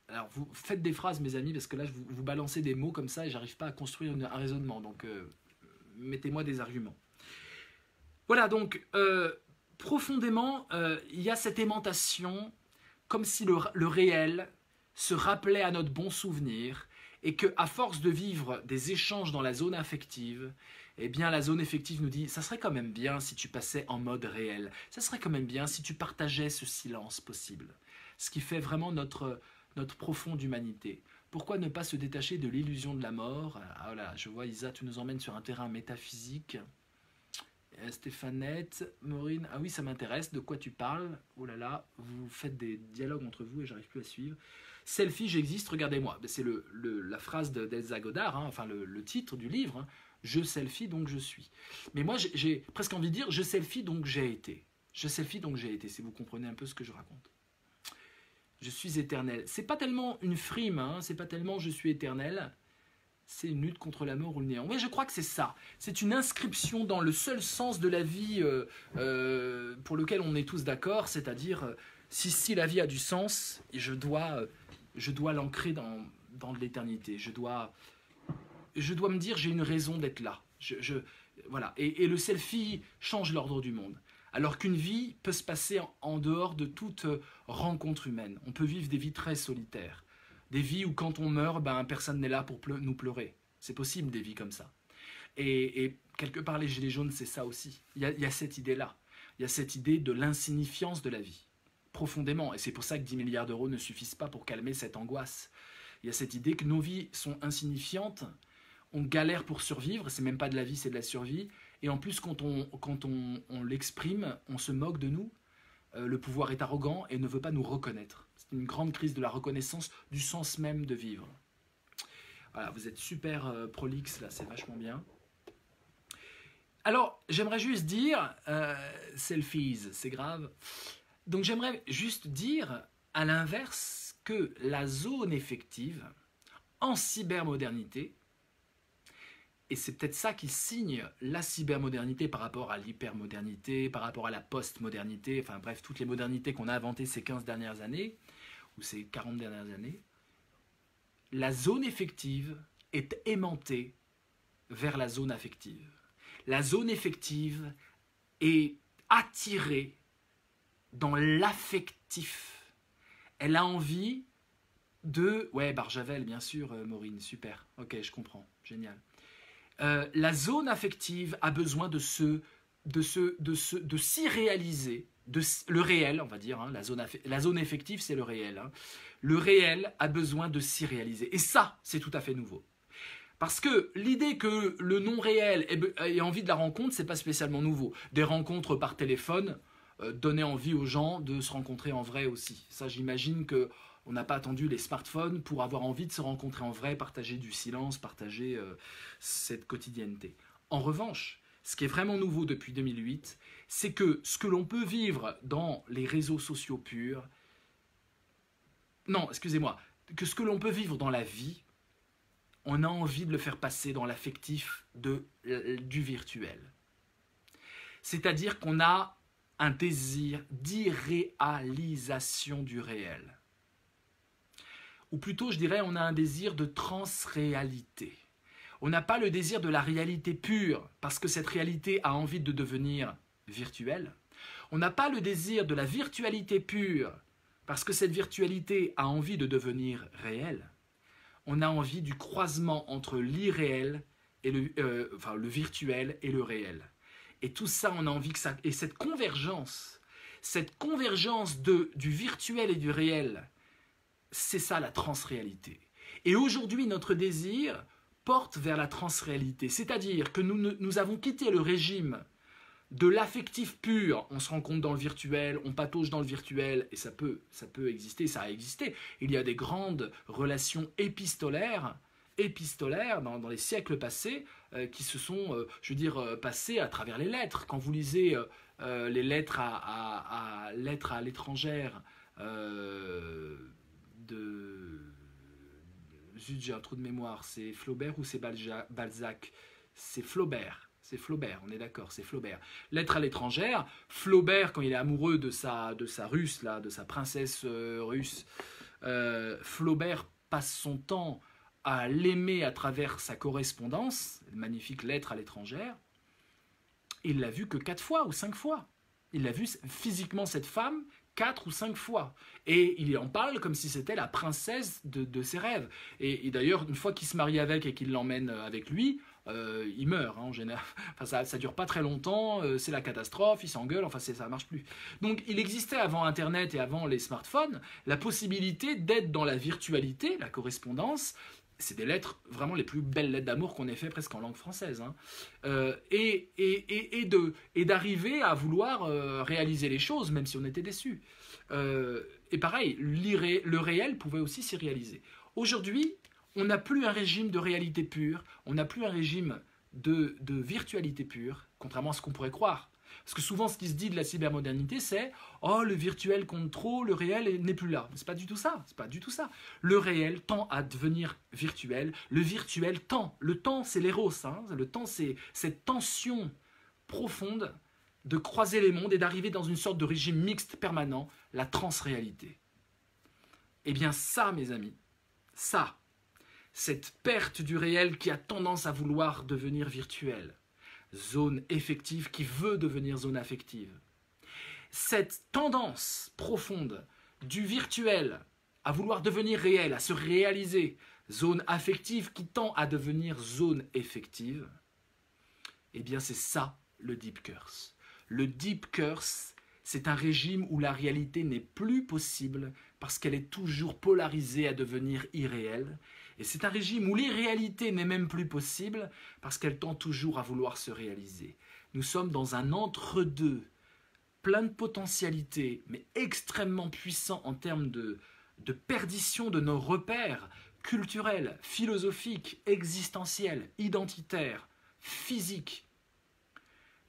Alors, vous faites des phrases, mes amis, parce que là, vous balancez des mots comme ça et j'arrive pas à construire un raisonnement. Donc, mettez-moi des arguments. Voilà, donc, profondément, il y a cette aimantation, comme si le réel se rappelait à notre bon souvenir et qu'à force de vivre des échanges dans la zone affective, eh bien la zone affective nous dit, ça serait quand même bien si tu passais en mode réel, ça serait quand même bien si tu partageais ce silence possible. Ce qui fait vraiment notre profonde humanité. Pourquoi ne pas se détacher de l'illusion de la mort? Ah voilà, je vois Isa, tu nous emmènes sur un terrain métaphysique. Stéphanette, Maureen, ah oui ça m'intéresse, de quoi tu parles? Oh là là, vous faites des dialogues entre vous et j'arrive plus à suivre. Selfie, j'existe, regardez-moi. C'est la phrase d'Elsa Godard, hein, enfin le titre du livre, hein. Je selfie donc je suis. Mais moi j'ai presque envie de dire je selfie donc j'ai été. Je selfie donc j'ai été, si vous comprenez un peu ce que je raconte. Je suis éternel. C'est pas tellement une frime, hein, c'est pas tellement je suis éternel, c'est une lutte contre la mort ou le néant. Oui, je crois que c'est ça. C'est une inscription dans le seul sens de la vie pour lequel on est tous d'accord, c'est-à-dire si la vie a du sens, je dois l'ancrer dans l'éternité. Je dois me dire j'ai une raison d'être là. Voilà. Et le selfie change l'ordre du monde. Alors qu'une vie peut se passer en dehors de toute rencontre humaine. On peut vivre des vies très solitaires. Des vies où quand on meurt, personne n'est là pour nous pleurer. C'est possible des vies comme ça. Et quelque part les gilets jaunes, c'est ça aussi. Il y a cette idée-là. Il y a cette idée de l'insignifiance de la vie. Profondément. Et c'est pour ça que 10 milliards d'euros ne suffisent pas pour calmer cette angoisse. Il y a cette idée que nos vies sont insignifiantes. On galère pour survivre. C'est même pas de la vie, c'est de la survie. Et en plus, quand on l'exprime, on se moque de nous. Le pouvoir est arrogant et ne veut pas nous reconnaître. C'est une grande crise de la reconnaissance du sens même de vivre. Voilà, vous êtes super prolixe là, c'est vachement bien. Alors, j'aimerais juste dire, selfies, c'est grave. Donc j'aimerais juste dire, à l'inverse, que la zone effective, en cybermodernité, et c'est peut-être ça qui signe la cybermodernité par rapport à l'hypermodernité, par rapport à la postmodernité, enfin bref, toutes les modernités qu'on a inventées ces 15 dernières années, ou ces 40 dernières années, la zone effective est aimantée vers la zone affective. La zone effective est attirée dans l'affectif. Elle a envie de... Ouais, Barjavel, bien sûr, Maureen, super. Ok, je comprends, génial. La zone affective a besoin de s'y réaliser, le réel, on va dire, hein, la zone affective, c'est le réel. Hein. Le réel a besoin de s'y réaliser. Et ça, c'est tout à fait nouveau. Parce que l'idée que le non-réel ait envie de la rencontre, c'est pas spécialement nouveau. Des rencontres par téléphone donnaient envie aux gens de se rencontrer en vrai aussi. Ça, j'imagine que on n'a pas attendu les smartphones pour avoir envie de se rencontrer en vrai, partager du silence, partager cette quotidienneté. En revanche, ce qui est vraiment nouveau depuis 2008, c'est que ce que l'on peut vivre dans les réseaux sociaux purs, non, excusez-moi, que ce que l'on peut vivre dans la vie, on a envie de le faire passer dans l'affectif du virtuel. C'est-à-dire qu'on a un désir d'irréalisation du réel. Ou plutôt, je dirais, on a un désir de transréalité. On n'a pas le désir de la réalité pure, parce que cette réalité a envie de devenir virtuelle. On n'a pas le désir de la virtualité pure, parce que cette virtualité a envie de devenir réelle. On a envie du croisement entre l'irréel et le virtuel et le réel. Et tout ça, on a envie que ça... Et cette convergence du virtuel et du réel, c'est ça la transréalité. Et aujourd'hui, notre désir porte vers la transréalité. C'est-à-dire que nous avons quitté le régime de l'affectif pur. On se rencontre dans le virtuel, on patauge dans le virtuel, et ça peut exister, ça a existé. Il y a des grandes relations épistolaires dans les siècles passés qui se sont, passées à travers les lettres. Quand vous lisez les lettres à l'étrangère Zut, j'ai un trou de mémoire. C'est Flaubert ou c'est Balzac? C'est Flaubert. C'est Flaubert, on est d'accord, c'est Flaubert. Lettre à l'étrangère, Flaubert, quand il est amoureux de sa russe, là, de sa princesse russe, Flaubert passe son temps à l'aimer à travers sa correspondance, une magnifique lettre à l'étrangère. Il l'a vue que 4 fois ou 5 fois. Il a vu physiquement cette femme 4 ou 5 fois. Et il en parle comme si c'était la princesse de ses rêves. Et d'ailleurs, une fois qu'il se marie avec et qu'il l'emmène avec lui, il meurt en général. Enfin, ça dure pas très longtemps, c'est la catastrophe, il s'engueule, enfin ça marche plus. Donc il existait avant Internet et avant les smartphones la possibilité d'être dans la virtualité, la correspondance. C'est des lettres, vraiment les plus belles lettres d'amour qu'on ait fait presque en langue française. Hein. Et d'arriver à vouloir réaliser les choses, même si on était déçu. Et pareil, le réel pouvait aussi s'y réaliser. Aujourd'hui, on n'a plus un régime de réalité pure, on n'a plus un régime de virtualité pure, contrairement à ce qu'on pourrait croire. Parce que souvent, ce qui se dit de la cybermodernité, c'est « Oh, le virtuel compte trop, le réel n'est plus là. » C'est pas du tout ça, c'est pas du tout ça. Le réel tend à devenir virtuel, le virtuel tend. Le temps, c'est l'éros, hein. Le temps, c'est cette tension profonde de croiser les mondes et d'arriver dans une sorte de régime mixte permanent, la transréalité. Eh bien ça, mes amis, ça, cette perte du réel qui a tendance à vouloir devenir virtuelle, zone effective qui veut devenir zone affective. Cette tendance profonde du virtuel à vouloir devenir réel, à se réaliser, zone affective qui tend à devenir zone effective, eh bien c'est ça le Deep Curse. Le Deep Curse, c'est un régime où la réalité n'est plus possible parce qu'elle est toujours polarisée à devenir irréelle. Et c'est un régime où l'irréalité n'est même plus possible parce qu'elle tend toujours à vouloir se réaliser. Nous sommes dans un entre-deux, plein de potentialités, mais extrêmement puissant en termes de perdition de nos repères culturels, philosophiques, existentiels, identitaires, physiques.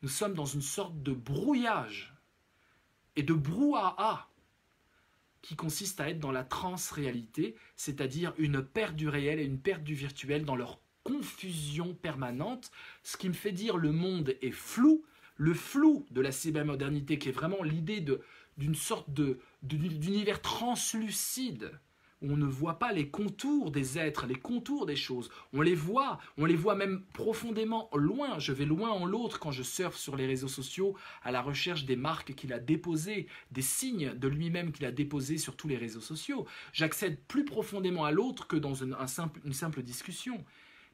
Nous sommes dans une sorte de brouillage et de brouhaha qui consiste à être dans la transréalité, c'est-à-dire une perte du réel et une perte du virtuel dans leur confusion permanente, ce qui me fait dire le monde est flou, le flou de la cybermodernité qui est vraiment l'idée d'une sorte d'univers translucide, où on ne voit pas les contours des êtres, les contours des choses. On les voit même profondément loin. Je vais loin en l'autre quand je surfe sur les réseaux sociaux à la recherche des marques qu'il a déposées, des signes de lui-même qu'il a déposés sur tous les réseaux sociaux. J'accède plus profondément à l'autre que dans une simple discussion.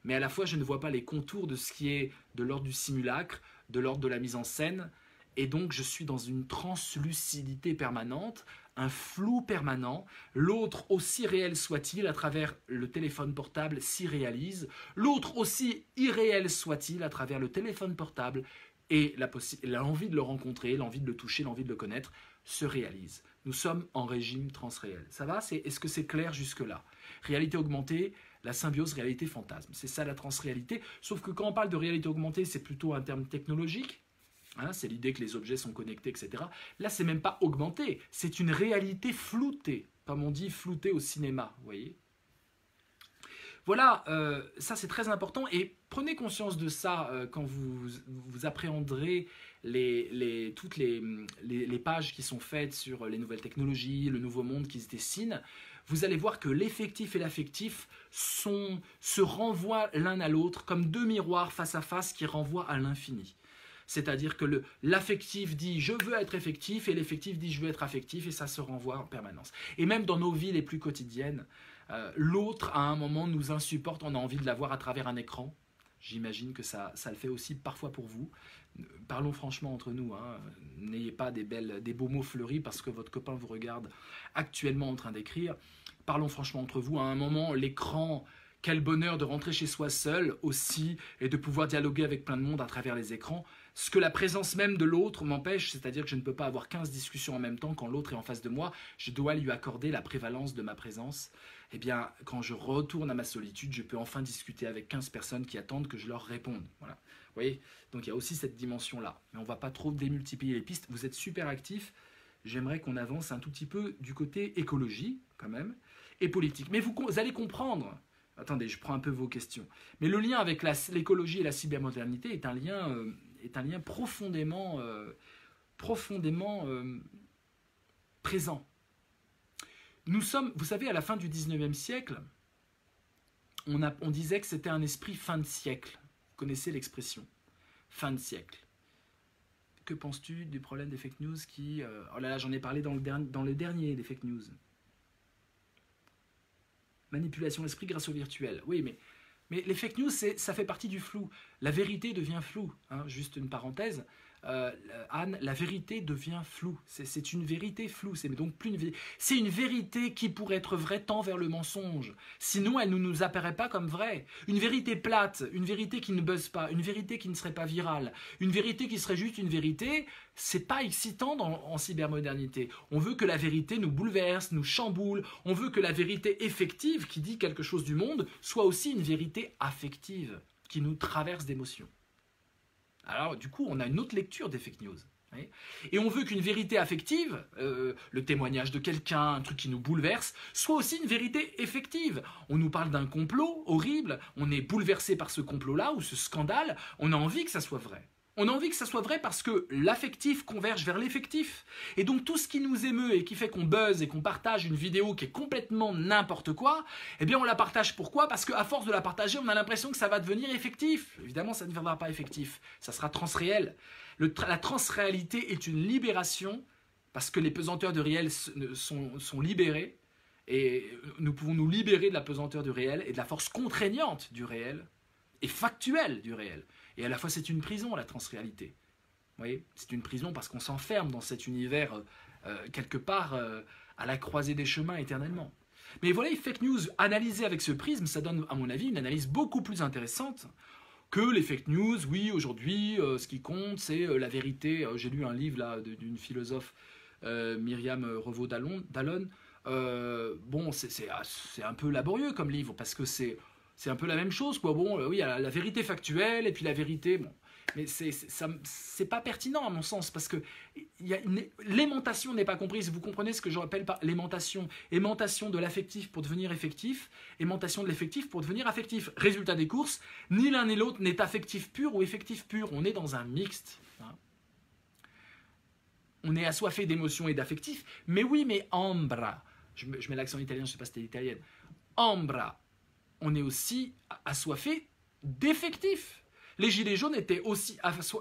Mais à la fois, je ne vois pas les contours de ce qui est de l'ordre du simulacre, de l'ordre de la mise en scène. Et donc, je suis dans une translucidité permanente, un flou permanent. L'autre, aussi réel soit-il, à travers le téléphone portable, s'y réalise. L'autre, aussi irréel soit-il, à travers le téléphone portable, et l'envie de le rencontrer, l'envie de le toucher, l'envie de le connaître, se réalise. Nous sommes en régime transréel. Ça va? Est-ce que c'est clair jusque-là? Réalité augmentée, la symbiose réalité-fantasme. C'est ça la transréalité. Sauf que quand on parle de réalité augmentée, c'est plutôt un terme technologique. Hein, c'est l'idée que les objets sont connectés, etc. Là, c'est même pas augmenté, c'est une réalité floutée, comme on dit floutée au cinéma, vous voyez. Voilà, ça c'est très important et prenez conscience de ça quand vous appréhenderez toutes les pages qui sont faites sur les nouvelles technologies, le nouveau monde qui se dessine. Vous allez voir que l'effectif et l'affectif se renvoient l'un à l'autre comme deux miroirs face à face qui renvoient à l'infini. C'est-à-dire que l'affectif dit « je veux être effectif » et l'effectif dit « je veux être affectif » et ça se renvoie en permanence. Et même dans nos vies les plus quotidiennes, l'autre à un moment nous insupporte, on a envie de la voir à travers un écran. J'imagine que ça le fait aussi parfois pour vous. Parlons franchement entre nous, hein. N'ayez pas des beaux mots fleuris parce que votre copain vous regarde actuellement en train d'écrire. Parlons franchement entre vous, à un moment l'écran... Quel bonheur de rentrer chez soi seul aussi et de pouvoir dialoguer avec plein de monde à travers les écrans. Ce que la présence même de l'autre m'empêche, c'est-à-dire que je ne peux pas avoir 15 discussions en même temps quand l'autre est en face de moi. Je dois lui accorder la prévalence de ma présence. Eh bien, quand je retourne à ma solitude, je peux enfin discuter avec 15 personnes qui attendent que je leur réponde. Voilà. Vous voyez? Donc il y a aussi cette dimension-là. Mais on ne va pas trop démultiplier les pistes. Vous êtes super actifs. J'aimerais qu'on avance un tout petit peu du côté écologie, quand même, et politique. Mais vous allez comprendre... Attendez, je prends un peu vos questions. Mais le lien avec l'écologie et la cybermodernité est un lien profondément présent. Nous sommes, vous savez, à la fin du 19e siècle, on disait que c'était un esprit fin de siècle. Vous connaissez l'expression, fin de siècle. que penses-tu du problème des fake news qui... oh là là, j'en ai parlé dans le dernier des fake news. Manipulation d'esprit grâce au virtuel. Oui, mais les fake news, ça fait partie du flou. La vérité devient floue. Hein, juste une parenthèse. Anne, la vérité devient floue. C'est une vérité floue. C'est donc plus c'est une vérité qui pourrait être vraie tant vers le mensonge. Sinon, elle ne nous apparaît pas comme vraie. Une vérité plate, une vérité qui ne buzz pas, une vérité qui ne serait pas virale, une vérité qui serait juste une vérité, c'est pas excitant en cybermodernité. On veut que la vérité nous bouleverse, nous chamboule. On veut que la vérité effective, qui dit quelque chose du monde, soit aussi une vérité affective, qui nous traverse d'émotions. Alors, du coup, on a une autre lecture des fake news. Oui. Et on veut qu'une vérité affective, le témoignage de quelqu'un, un truc qui nous bouleverse, soit aussi une vérité effective. On nous parle d'un complot horrible, on est bouleversé par ce complot-là ou ce scandale, on a envie que ça soit vrai. On a envie que ça soit vrai parce que l'affectif converge vers l'effectif. Et donc tout ce qui nous émeut et qui fait qu'on buzz et qu'on partage une vidéo qui est complètement n'importe quoi, eh bien on la partage pourquoi? Parce qu'à force de la partager, on a l'impression que ça va devenir effectif. Évidemment, ça ne deviendra pas effectif. Ça sera transréel. La transréalité est une libération parce que les pesanteurs du réel sont libérées. Et nous pouvons nous libérer de la pesanteur du réel et de la force contraignante du réel et factuelle du réel. Et à la fois, c'est une prison, la transréalité. Vous voyez, c'est une prison parce qu'on s'enferme dans cet univers, quelque part, à la croisée des chemins éternellement. Mais voilà, les fake news analysées avec ce prisme, ça donne, à mon avis, une analyse beaucoup plus intéressante que les fake news. Oui, aujourd'hui, ce qui compte, c'est la vérité. J'ai lu un livre là d'une philosophe, Myriam Revaud-Dallon. Bon, c'est un peu laborieux comme livre parce que c'est un peu la même chose, quoi. Bon, oui, il y a la vérité factuelle et puis la vérité, bon. Mais c'est pas pertinent à mon sens, parce que l'aimantation n'est pas comprise. Vous comprenez ce que je rappelle par l'aimantation? Aimantation de l'affectif pour devenir effectif, aimantation de l'effectif pour devenir affectif. Résultat des courses, ni l'un ni l'autre n'est affectif pur ou effectif pur. On est dans un mixte. Hein. On est assoiffé d'émotions et d'affectifs. Mais oui, mais ambra. Je mets l'accent italien, je ne sais pas si c'était italienne. Ambra. On est aussi assoiffé d'effectifs. Les gilets jaunes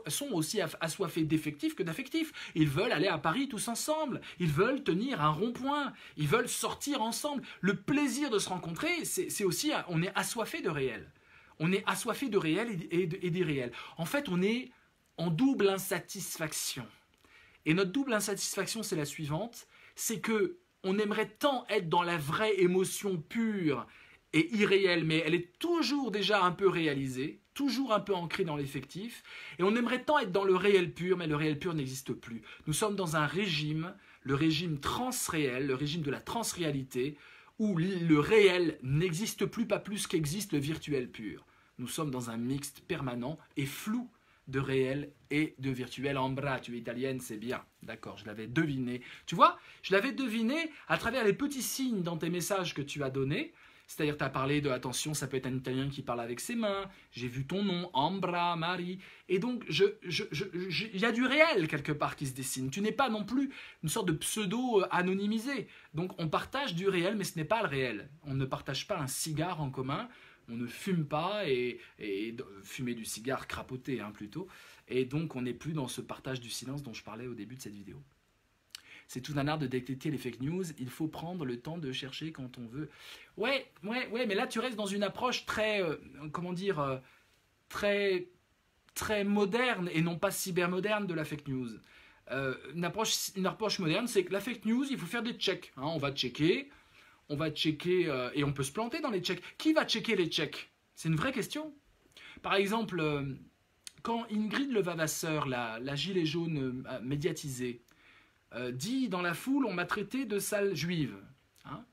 sont aussi assoiffés d'effectifs que d'affectifs. Ils veulent aller à Paris tous ensemble. Ils veulent tenir un rond-point. Ils veulent sortir ensemble. Le plaisir de se rencontrer, c'est aussi, on est assoiffé de réel. On est assoiffé de réel et d'irréel. En fait, on est en double insatisfaction. Et notre double insatisfaction, c'est la suivante. C'est que on aimerait tant être dans la vraie émotion pure et irréelle, mais elle est toujours déjà un peu réalisée, toujours un peu ancrée dans l'effectif, et on aimerait tant être dans le réel pur, mais le réel pur n'existe plus. Nous sommes dans un régime, le régime transréel, le régime de la transréalité, où le réel n'existe plus, pas plus qu'existe le virtuel pur. Nous sommes dans un mixte permanent et flou de réel et de virtuel. Ambra, tu es italienne, c'est bien. D'accord, je l'avais deviné. Tu vois, je l'avais deviné à travers les petits signes dans tes messages que tu as donnés. C'est-à-dire, tu as parlé de, attention, ça peut être un Italien qui parle avec ses mains, j'ai vu ton nom, Ambra, Marie, et donc, il y a du réel quelque part qui se dessine. Tu n'es pas non plus une sorte de pseudo anonymisé. Donc, on partage du réel, mais ce n'est pas le réel. On ne partage pas un cigare en commun, on ne fume pas, et fumer du cigare, crapoter hein, plutôt, et donc on n'est plus dans ce partage du silence dont je parlais au début de cette vidéo. C'est tout un art de détecter les fake news. Il faut prendre le temps de chercher quand on veut. Ouais, mais là, tu restes dans une approche très, très moderne et non pas cybermoderne de la fake news. Une approche moderne, c'est que la fake news, il faut faire des checks. Hein, on va checker et on peut se planter dans les checks. Qui va checker les checks? C'est une vraie question. Par exemple, quand Ingrid Levavasseur, la gilet jaune médiatisée, dit dans la foule, on m'a traité de sale juive. Hein,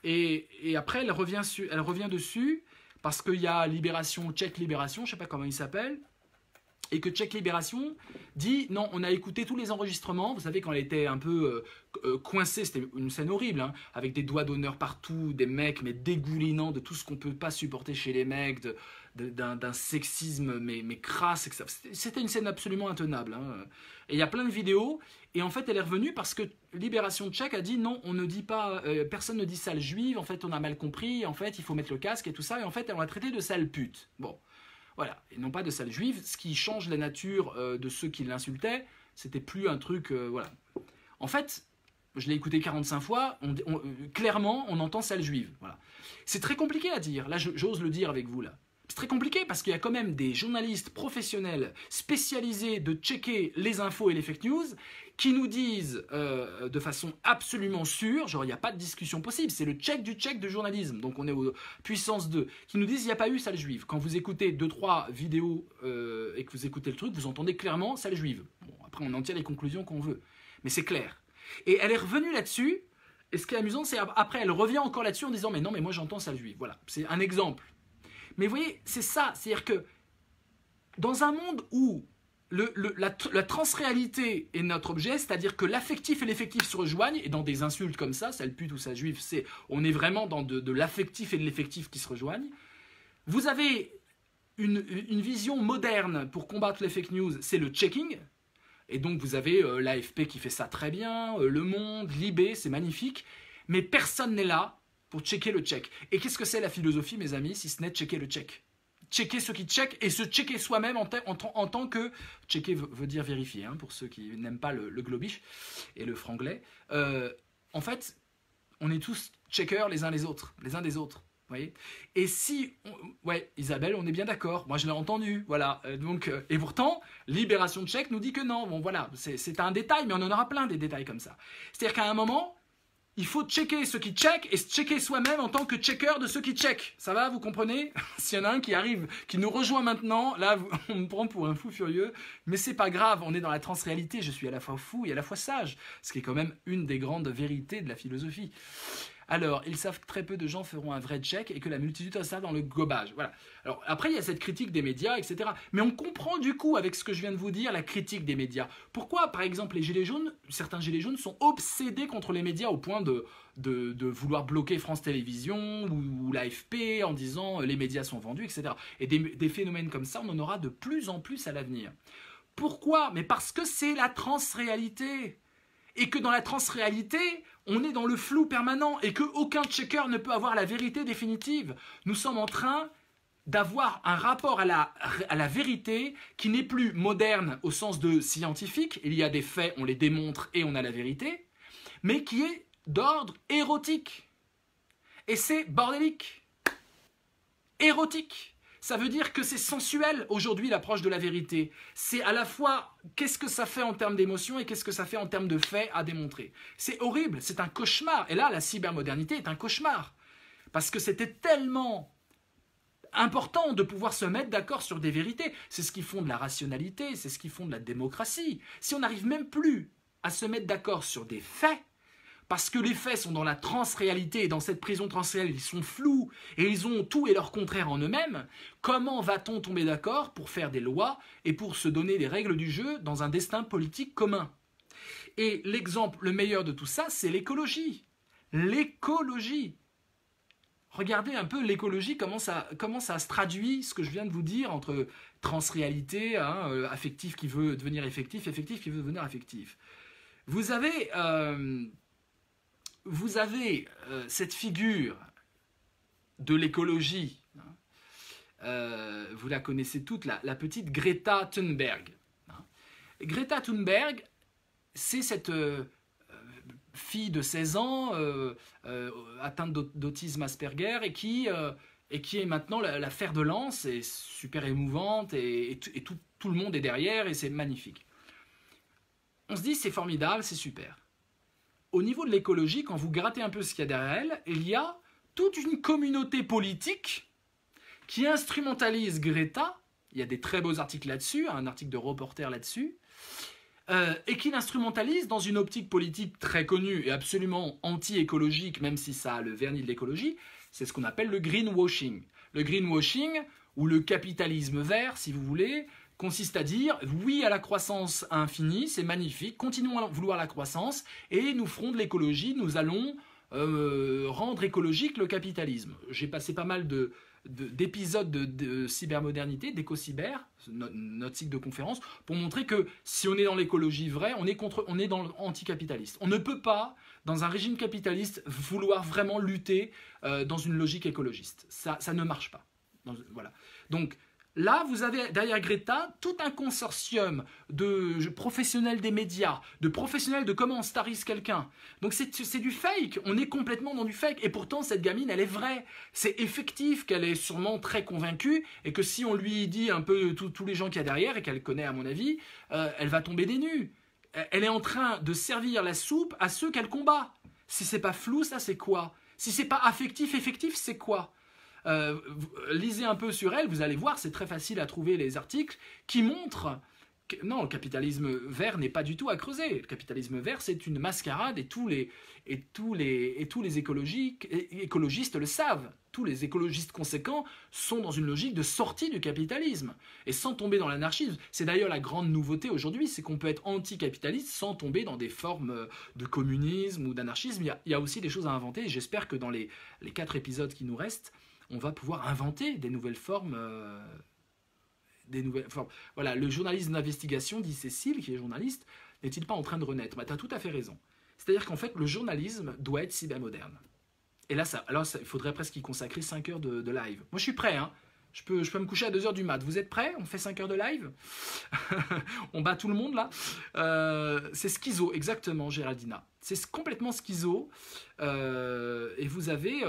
et après, elle revient dessus parce qu'il y a Libération, Check Libération, je ne sais pas comment il s'appelle, et que Check Libération dit, non, on a écouté tous les enregistrements, vous savez, quand elle était un peu coincée, c'était une scène horrible, hein, avec des doigts d'honneur partout, des mecs, mais dégoulinants de tout ce qu'on ne peut pas supporter chez les mecs, d'un sexisme mais crasse, c'était une scène absolument intenable. Hein. Et il y a plein de vidéos, et en fait elle est revenue parce que Libération Tchèque a dit non, on ne dit pas, personne ne dit sale juive, en fait on a mal compris, en fait il faut mettre le casque et tout ça, et en fait on l'a traité de sale pute. Bon, voilà, et non pas de sale juive, ce qui change la nature de ceux qui l'insultaient, C'était plus un truc... voilà. En fait, je l'ai écouté 45 fois, clairement, on entend sale juive. Voilà. C'est très compliqué à dire. Là, j'ose le dire avec vous, là. C'est très compliqué parce qu'il y a quand même des journalistes professionnels spécialisés de checker les infos et les fake news qui nous disent de façon absolument sûre, genre il n'y a pas de discussion possible, c'est le check du check de journalisme, donc on est aux puissance 2, qui nous disent il n'y a pas eu sale juive. Quand vous écoutez 2-3 vidéos et que vous écoutez le truc, vous entendez clairement sale juive. Bon, après on en tire les conclusions qu'on veut, mais c'est clair. Et elle est revenue là-dessus, et ce qui est amusant, c'est après elle revient encore là-dessus en disant mais non mais moi j'entends sale juive. Voilà, c'est un exemple. Mais vous voyez, c'est ça, c'est-à-dire que dans un monde où la transréalité est notre objet, c'est-à-dire que l'affectif et l'effectif se rejoignent, et dans des insultes comme ça, sale pute ou sale juif, on est vraiment dans de l'affectif et de l'effectif qui se rejoignent. Vous avez une vision moderne pour combattre les fake news, c'est le checking. Et donc vous avez l'AFP qui fait ça très bien, Le Monde, Libé, c'est magnifique, mais personne n'est là pour checker le check. Et qu'est-ce que c'est la philosophie, mes amis, si ce n'est checker le check? Checker ceux qui check et se checker soi-même en tant que... Checker veut dire vérifier, hein, pour ceux qui n'aiment pas le globish et le franglais. En fait, on est tous checkers les uns des autres. Voyez, et si... ouais, Isabelle, on est bien d'accord. Moi, je l'ai entendu. Voilà. Et pourtant, Libération Tchèque nous dit que non. Bon, voilà. C'est un détail, mais on en aura plein des détails comme ça. C'est-à-dire qu'à un moment... il faut checker ceux qui check et se checker soi-même en tant que checker de ceux qui check. Ça va, vous comprenez? S'il y en a un qui arrive, qui nous rejoint maintenant, là, on me prend pour un fou furieux. Mais c'est pas grave, on est dans la transréalité. Je suis à la fois fou et à la fois sage. Ce qui est quand même une des grandes vérités de la philosophie. Alors, ils savent que très peu de gens feront un vrai check et que la multitude a ça dans le gobage. Voilà. Alors, après, il y a cette critique des médias, etc. Mais on comprend du coup, avec ce que je viens de vous dire, la critique des médias. Pourquoi, par exemple, les gilets jaunes, certains gilets jaunes sont obsédés contre les médias au point de vouloir bloquer France Télévisions ou l'AFP en disant les médias sont vendus, etc. Et des phénomènes comme ça, on en aura de plus en plus à l'avenir. Pourquoi? Mais parce que c'est la transréalité. Et que dans la transréalité, on est dans le flou permanent et qu'aucun checker ne peut avoir la vérité définitive. Nous sommes en train d'avoir un rapport à la vérité qui n'est plus moderne au sens de scientifique, il y a des faits, on les démontre et on a la vérité, mais qui est d'ordre érotique. Et c'est bordélique. Érotique. Ça veut dire que c'est sensuel aujourd'hui l'approche de la vérité. C'est à la fois qu'est-ce que ça fait en termes d'émotion et qu'est-ce que ça fait en termes de faits à démontrer. C'est horrible, c'est un cauchemar. Et là, la cybermodernité est un cauchemar. Parce que c'était tellement important de pouvoir se mettre d'accord sur des vérités. C'est ce qui fonde la rationalité, c'est ce qui fonde la démocratie. Si on n'arrive même plus à se mettre d'accord sur des faits, parce que les faits sont dans la transréalité et dans cette prison transréelle, ils sont flous et ils ont tout et leur contraire en eux-mêmes, comment va-t-on tomber d'accord pour faire des lois et pour se donner les règles du jeu dans un destin politique commun? Et l'exemple le meilleur de tout ça, c'est l'écologie. L'écologie. Regardez un peu l'écologie, comment ça se traduit, ce que je viens de vous dire, entre transréalité, affectif qui veut devenir effectif, effectif qui veut devenir affectif. Vous avez cette figure de l'écologie, vous la connaissez toute, la petite Greta Thunberg. Greta Thunberg, c'est cette fille de 16 ans atteinte d'autisme Asperger et qui est maintenant la fer de lance, et super émouvante, et tout le monde est derrière, et c'est magnifique. On se dit c'est formidable, c'est super. Au niveau de l'écologie, quand vous grattez un peu ce qu'il y a derrière elle, il y a toute une communauté politique qui instrumentalise Greta. Il y a des très beaux articles là-dessus, un article de Reporter là-dessus, et qui l'instrumentalise dans une optique politique très connue et absolument anti-écologique, même si ça a le vernis de l'écologie. C'est ce qu'on appelle le greenwashing. Le greenwashing, ou le capitalisme vert, si vous voulez, consiste à dire oui à la croissance infinie, c'est magnifique, continuons à vouloir la croissance et nous ferons de l'écologie, nous allons rendre écologique le capitalisme. J'ai passé pas mal d'épisodes de cybermodernité, d'éco-cyber, notre cycle de conférence, pour montrer que si on est dans l'écologie vraie, on est dans l'anticapitaliste. On ne peut pas, dans un régime capitaliste, vouloir vraiment lutter dans une logique écologiste. Ça ne marche pas. Voilà. Donc, Là, vous avez derrière Greta tout un consortium de professionnels des médias, de professionnels de comment on starise quelqu'un. Donc c'est du fake, on est complètement dans du fake. Et pourtant, cette gamine, elle est vraie. C'est effectif qu'elle est sûrement très convaincue et que si on lui dit un peu tous les gens qu'il y a derrière et qu'elle connaît à mon avis, elle va tomber des nues. Elle est en train de servir la soupe à ceux qu'elle combat. Si c'est pas flou, ça c'est quoi? Si c'est pas affectif, c'est quoi? Lisez un peu sur elle, vous allez voir, c'est très facile à trouver les articles qui montrent que non, le capitalisme vert n'est pas du tout à creuser. Le capitalisme vert, c'est une mascarade et tous les écologistes le savent. Tous les écologistes conséquents sont dans une logique de sortie du capitalisme et sans tomber dans l'anarchisme. C'est d'ailleurs la grande nouveauté aujourd'hui, c'est qu'on peut être anticapitaliste sans tomber dans des formes de communisme ou d'anarchisme. Il y a aussi des choses à inventer et j'espère que dans les 4 épisodes qui nous restent, on va pouvoir inventer des nouvelles formes. Voilà, le journalisme d'investigation, dit Cécile, qui est journaliste, n'est-il pas en train de renaître? Tu as tout à fait raison. C'est-à-dire qu'en fait, le journalisme doit être cybermoderne. Et là, il faudrait presque y consacrer 5 heures de live. Moi, je suis prêt, hein. Je peux me coucher à 2 heures du mat. Vous êtes prêts? On fait 5 heures de live. On bat tout le monde, là. C'est schizo, exactement, Géraldina. C'est complètement schizo. Et vous avez...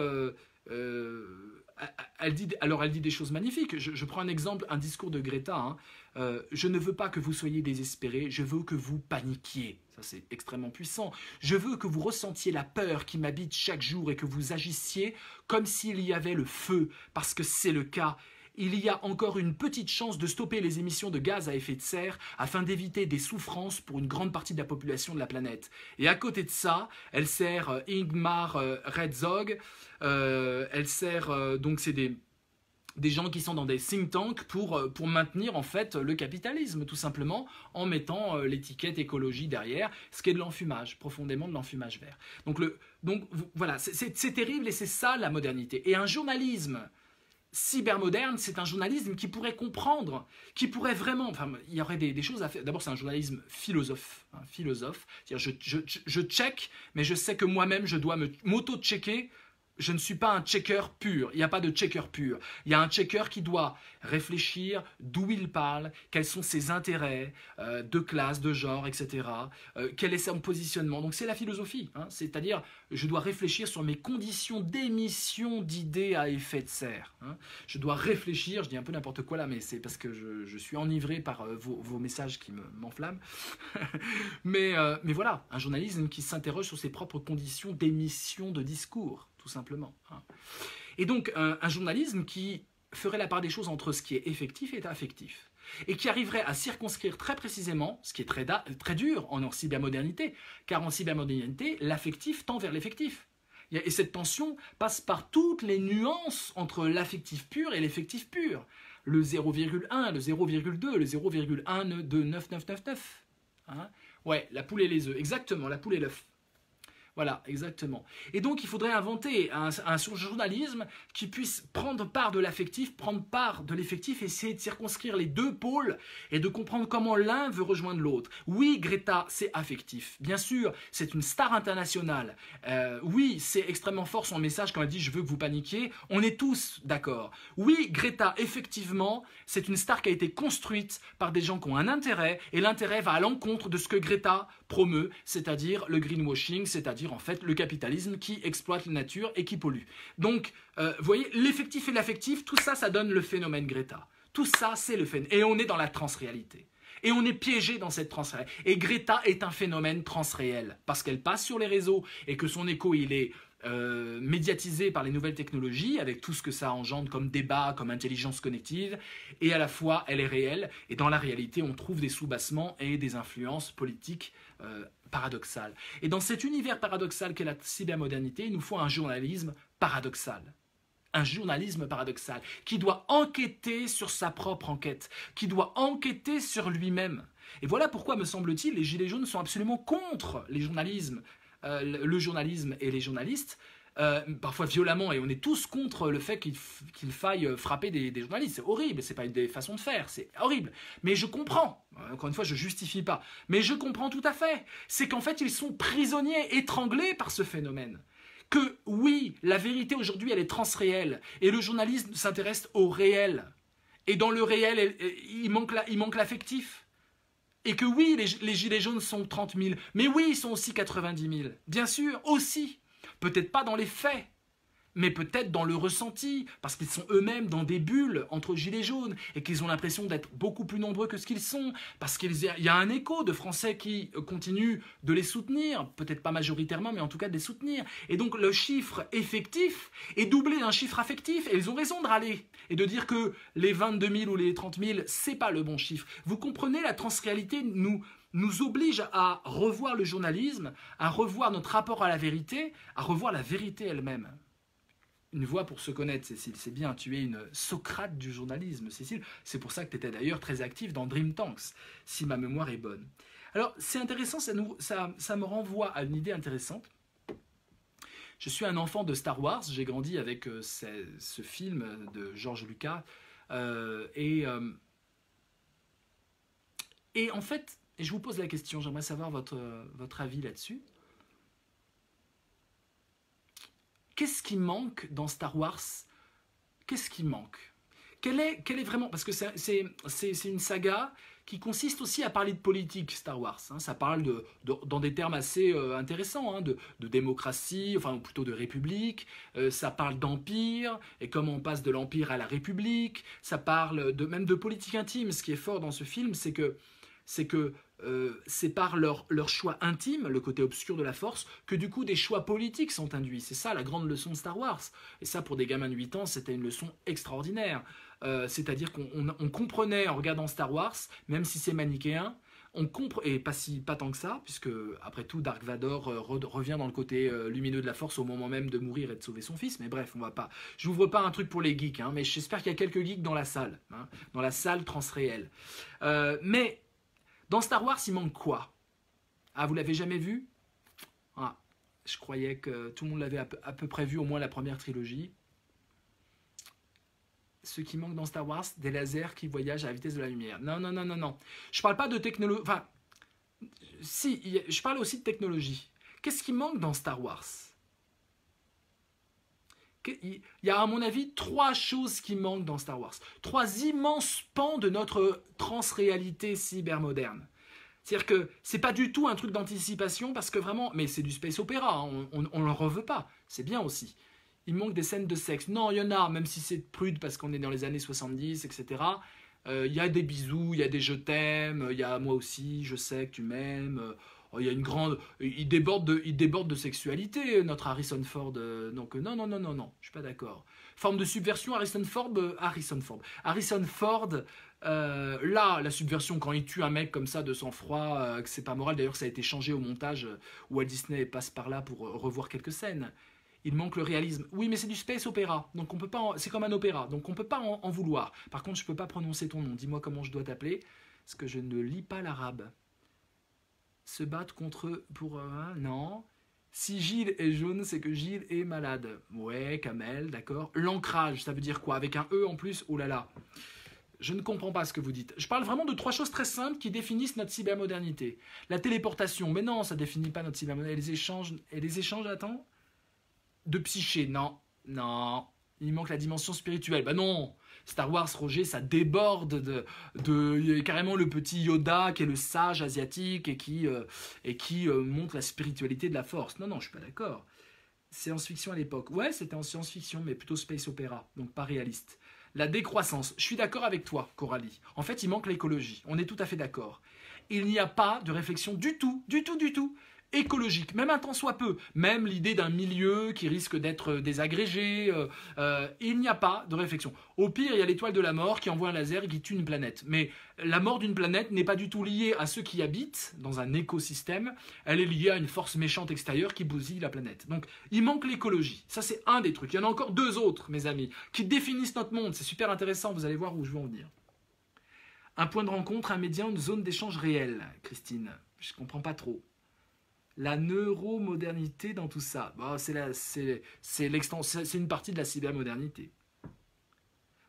elle dit des choses magnifiques. Je prends un exemple, un discours de Greta. Hein. Je ne veux pas que vous soyez désespérés, je veux que vous paniquiez. Ça, c'est extrêmement puissant. Je veux que vous ressentiez la peur qui m'habite chaque jour et que vous agissiez comme s'il y avait le feu, parce que c'est le cas. Il y a encore une petite chance de stopper les émissions de gaz à effet de serre afin d'éviter des souffrances pour une grande partie de la population de la planète. Et à côté de ça, elle sert Ingmar Redzog, elle sert donc c'est des gens qui sont dans des think tanks pour maintenir en fait le capitalisme tout simplement en mettant l'étiquette écologie derrière, ce qui est de l'enfumage, profondément de l'enfumage vert. Donc voilà, c'est terrible et c'est ça la modernité. Et un journalisme cybermoderne, c'est un journalisme qui pourrait comprendre, qui pourrait vraiment... Enfin, il y aurait des choses à faire. D'abord, c'est un journalisme philosophe. C'est-à-dire, je check, mais je sais que moi-même, je dois m'auto-checker. Je ne suis pas un checker pur. Il n'y a pas de checker pur. Il y a un checker qui doit réfléchir d'où il parle, quels sont ses intérêts de classe, de genre, etc. Quel est son positionnement. Donc c'est la philosophie. Hein. C'est-à-dire, je dois réfléchir sur mes conditions d'émission d'idées à effet de serre. Hein. Je dois réfléchir, je dis un peu n'importe quoi là, mais c'est parce que je suis enivré par vos messages qui m'enflamment. mais voilà, un journalisme qui s'interroge sur ses propres conditions d'émission de discours. Tout simplement. Et donc, un journalisme qui ferait la part des choses entre ce qui est effectif et affectif, et qui arriverait à circonscrire très précisément, ce qui est très dur en cybermodernité, car en cybermodernité, l'affectif tend vers l'effectif. Et cette tension passe par toutes les nuances entre l'affectif pur et l'effectif pur. Le 0,1, le 0,2, le 0,1 de 9999. Hein? Ouais, la poule et les œufs, exactement, la poule et l'œuf. Voilà, exactement. Et donc, il faudrait inventer un journalisme qui puisse prendre part de l'affectif, prendre part de l'effectif, essayer de circonscrire les deux pôles et de comprendre comment l'un veut rejoindre l'autre. Oui, Greta, c'est affectif. Bien sûr, c'est une star internationale. Oui, c'est extrêmement fort son message quand elle dit « je veux que vous paniquiez ». On est tous d'accord. Oui, Greta, effectivement, c'est une star qui a été construite par des gens qui ont un intérêt et l'intérêt va à l'encontre de ce que Greta promeut, c'est-à-dire le greenwashing, c'est-à-dire en fait le capitalisme qui exploite la nature et qui pollue. Donc, vous voyez, l'effectif et l'affectif, tout ça, ça donne le phénomène Greta. Tout ça, c'est le phénomène. Et on est dans la transréalité. Et on est piégé dans cette transréalité. Et Greta est un phénomène transréel, parce qu'elle passe sur les réseaux et que son écho, il est médiatisé par les nouvelles technologies, avec tout ce que ça engendre comme débat, comme intelligence connective, et à la fois, elle est réelle, et dans la réalité, on trouve des soubassements et des influences politiques paradoxales. Et dans cet univers paradoxal qu'est la cybermodernité, il nous faut un journalisme paradoxal. Un journalisme paradoxal qui doit enquêter sur sa propre enquête, qui doit enquêter sur lui-même. Et voilà pourquoi, me semble-t-il, les Gilets jaunes sont absolument contre les journalismes, le journalisme et les journalistes, parfois violemment, et on est tous contre le fait qu'il faille frapper des journalistes. C'est horrible, c'est pas une des façons de faire, c'est horrible. Mais je comprends, encore une fois, je justifie pas, mais je comprends tout à fait. C'est qu'en fait, ils sont prisonniers, étranglés par ce phénomène. Que oui, la vérité aujourd'hui, elle est transréelle, et le journalisme s'intéresse au réel. Et dans le réel, il manque l'affectif. Et que oui, les gilets jaunes sont 30 000. Mais oui, ils sont aussi 90 000. Bien sûr, aussi. Peut-être pas dans les faits, mais peut-être dans le ressenti, parce qu'ils sont eux-mêmes dans des bulles entre gilets jaunes et qu'ils ont l'impression d'être beaucoup plus nombreux que ce qu'ils sont, parce qu'il y a un écho de Français qui continuent de les soutenir, peut-être pas majoritairement, mais en tout cas de les soutenir. Et donc le chiffre effectif est doublé d'un chiffre affectif, et ils ont raison de râler et de dire que les 22 000 ou les 30 000, c'est pas le bon chiffre. Vous comprenez, la transréalité nous oblige à revoir le journalisme, à revoir notre rapport à la vérité, à revoir la vérité elle-même. Une voix pour se connaître, Cécile, c'est bien, tu es une Socrate du journalisme, Cécile. C'est pour ça que tu étais d'ailleurs très active dans Dream Tanks, si ma mémoire est bonne. Alors, c'est intéressant, ça me renvoie à une idée intéressante. Je suis un enfant de Star Wars, j'ai grandi avec ce film de George Lucas. Et en fait, et je vous pose la question, j'aimerais savoir votre avis là-dessus. Qu'est-ce qui manque dans Star Wars? Qu'est-ce qui manque? Quelle est vraiment... Parce que c'est une saga qui consiste aussi à parler de politique, Star Wars. Hein. Ça parle dans des termes assez intéressants, hein, de démocratie, enfin plutôt de république. Ça parle d'empire, et comment on passe de l'empire à la république. Ça parle même de politique intime. Ce qui est fort dans ce film, c'est que c'est par leur choix intime, le côté obscur de la force, que du coup des choix politiques sont induits. C'est ça la grande leçon de Star Wars. Et ça, pour des gamins de 8 ans, c'était une leçon extraordinaire. C'est-à-dire qu'on comprenait en regardant Star Wars, même si c'est manichéen, et pas tant que ça, puisque après tout, Dark Vador revient dans le côté lumineux de la force au moment même de mourir et de sauver son fils. Mais bref, on va pas. J'ouvre pas un truc pour les geeks, hein, mais j'espère qu'il y a quelques geeks dans la salle, hein, dans la salle transréelle. Mais dans Star Wars, il manque quoi? Ah, vous l'avez jamais vu? Ah, je croyais que tout le monde l'avait à peu près vu, au moins la première trilogie. Ce qui manque dans Star Wars, des lasers qui voyagent à la vitesse de la lumière. Non, non, non, non, non. Je parle pas de technologie. Enfin, si, je parle aussi de technologie. Qu'est-ce qui manque dans Star Wars? Il y a, à mon avis, 3 choses qui manquent dans Star Wars. 3 immenses pans de notre transréalité cybermoderne. C'est-à-dire que c'est pas du tout un truc d'anticipation, parce que vraiment, mais c'est du space opéra, hein, on n'en reveut pas, c'est bien aussi. Il manque des scènes de sexe. Non, il y en a, même si c'est prude parce qu'on est dans les années 70, etc. Il y a des bisous, il y a des je t'aime, il y a moi aussi, je sais que tu m'aimes. Il y a une grande... Il déborde de sexualité, notre Harrison Ford. Donc non, non, non, non, non, je suis pas d'accord. Forme de subversion, Harrison Ford, là, la subversion, quand il tue un mec comme ça de sang-froid, que c'est pas moral. D'ailleurs, ça a été changé au montage, où Walt Disney passe par là pour revoir quelques scènes. Il manque le réalisme. Oui, mais c'est du space opéra, donc on peut pas. C'est comme un opéra, donc on peut pas en vouloir. Par contre, je peux pas prononcer ton nom. Dis-moi comment je dois t'appeler, parce que je ne lis pas l'arabe. Se battre contre pour non. Si Gilles est jaune, c'est que Gilles est malade. Ouais, Kamel, d'accord. L'ancrage, ça veut dire quoi? Avec un E en plus? Oh là là. Je ne comprends pas ce que vous dites. Je parle vraiment de 3 choses très simples qui définissent notre cybermodernité. La téléportation, mais non, ça définit pas notre cybermodernité. Et les échanges, attends. De psyché, non, non. Il manque la dimension spirituelle. Bah non. Star Wars, Roger, ça déborde il y a carrément le petit Yoda qui est le sage asiatique et qui montre la spiritualité de la force. Non, non, je suis pas d'accord. Science-fiction à l'époque. Ouais, c'était en science-fiction, mais plutôt space opéra, donc pas réaliste. La décroissance. Je suis d'accord avec toi, Coralie. En fait, il manque l'écologie. On est tout à fait d'accord. Il n'y a pas de réflexion du tout écologique, même un tant soit peu, même l'idée d'un milieu qui risque d'être désagrégé, il n'y a pas de réflexion. Au pire, il y a l'étoile de la mort qui envoie un laser et qui tue une planète. Mais la mort d'une planète n'est pas du tout liée à ceux qui habitent dans un écosystème, elle est liée à une force méchante extérieure qui bousille la planète. Donc il manque l'écologie, ça c'est un des trucs. Il y en a encore 2 autres, mes amis, qui définissent notre monde, c'est super intéressant, vous allez voir où je veux en venir. Un point de rencontre, un média, une zone d'échange réelle, Christine, je comprends pas trop. La neuromodernité dans tout ça, bon, c'est une partie de la cybermodernité.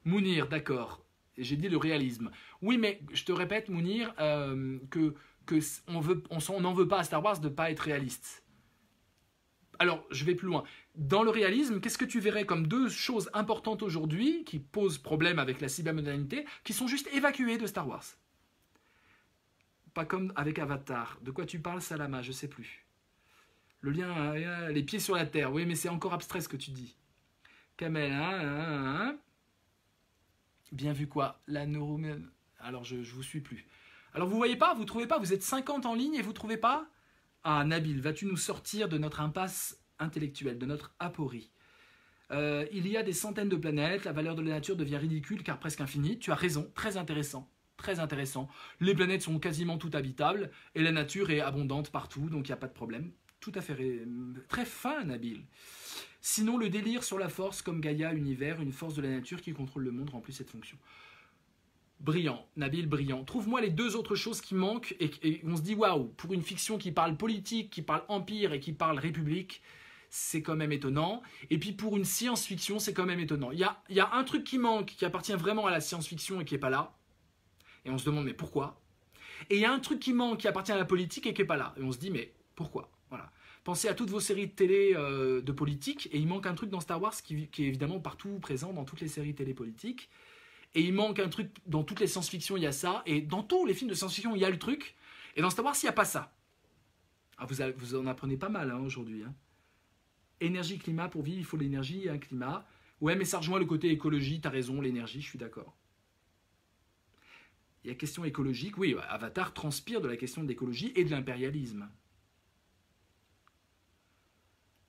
Mounir, d'accord. J'ai dit le réalisme. Oui, mais je te répète, Mounir, on n'en veut pas à Star Wars de ne pas être réaliste. Alors, je vais plus loin. Dans le réalisme, qu'est-ce que tu verrais comme deux choses importantes aujourd'hui qui posent problème avec la cybermodernité, qui sont juste évacuées de Star Wars? Pas comme avec Avatar. De quoi tu parles, Salama? Je sais plus. Le lien, les pieds sur la terre. Oui, mais c'est encore abstrait ce que tu dis. Kamel, bien vu quoi? La neuro... Alors, je vous suis plus. Alors, vous voyez pas? Vous trouvez pas? Vous êtes 50 en ligne et vous trouvez pas? Ah, Nabil, vas-tu nous sortir de notre impasse intellectuelle, de notre aporie? Il y a des centaines de planètes, la valeur de la nature devient ridicule car presque infinie. Tu as raison, très intéressant. Très intéressant. Les planètes sont quasiment toutes habitables et la nature est abondante partout, donc il n'y a pas de problème. Tout à fait très fin, Nabil. Sinon, le délire sur la force comme Gaïa, univers, une force de la nature qui contrôle le monde remplit cette fonction. Brillant, Nabil, brillant. Trouve-moi les deux autres choses qui manquent et on se dit waouh, pour une fiction qui parle politique, qui parle empire et qui parle république, c'est quand même étonnant. Et puis pour une science-fiction, c'est quand même étonnant. Il y a un truc qui manque, qui appartient vraiment à la science-fiction et qui n'est pas là. Et on se demande mais pourquoi? Et il y a un truc qui manque, qui appartient à la politique et qui n'est pas là. Et on se dit mais pourquoi? Voilà. Pensez à toutes vos séries de télé de politique et il manque un truc dans Star Wars qui est évidemment partout présent dans toutes les séries télé politiques. Et il manque un truc, dans toutes les science-fiction, il y a ça. Et dans tous les films de science-fiction, il y a le truc. Et dans Star Wars, il n'y a pas ça. Ah, vous en apprenez pas mal aujourd'hui. Hein. Énergie, climat, pour vivre, il faut l'énergie et un climat. Ouais, mais ça rejoint le côté écologie, t'as raison, l'énergie, je suis d'accord. Il y a question écologique, oui, Avatar transpire de la question d'écologie et de l'impérialisme.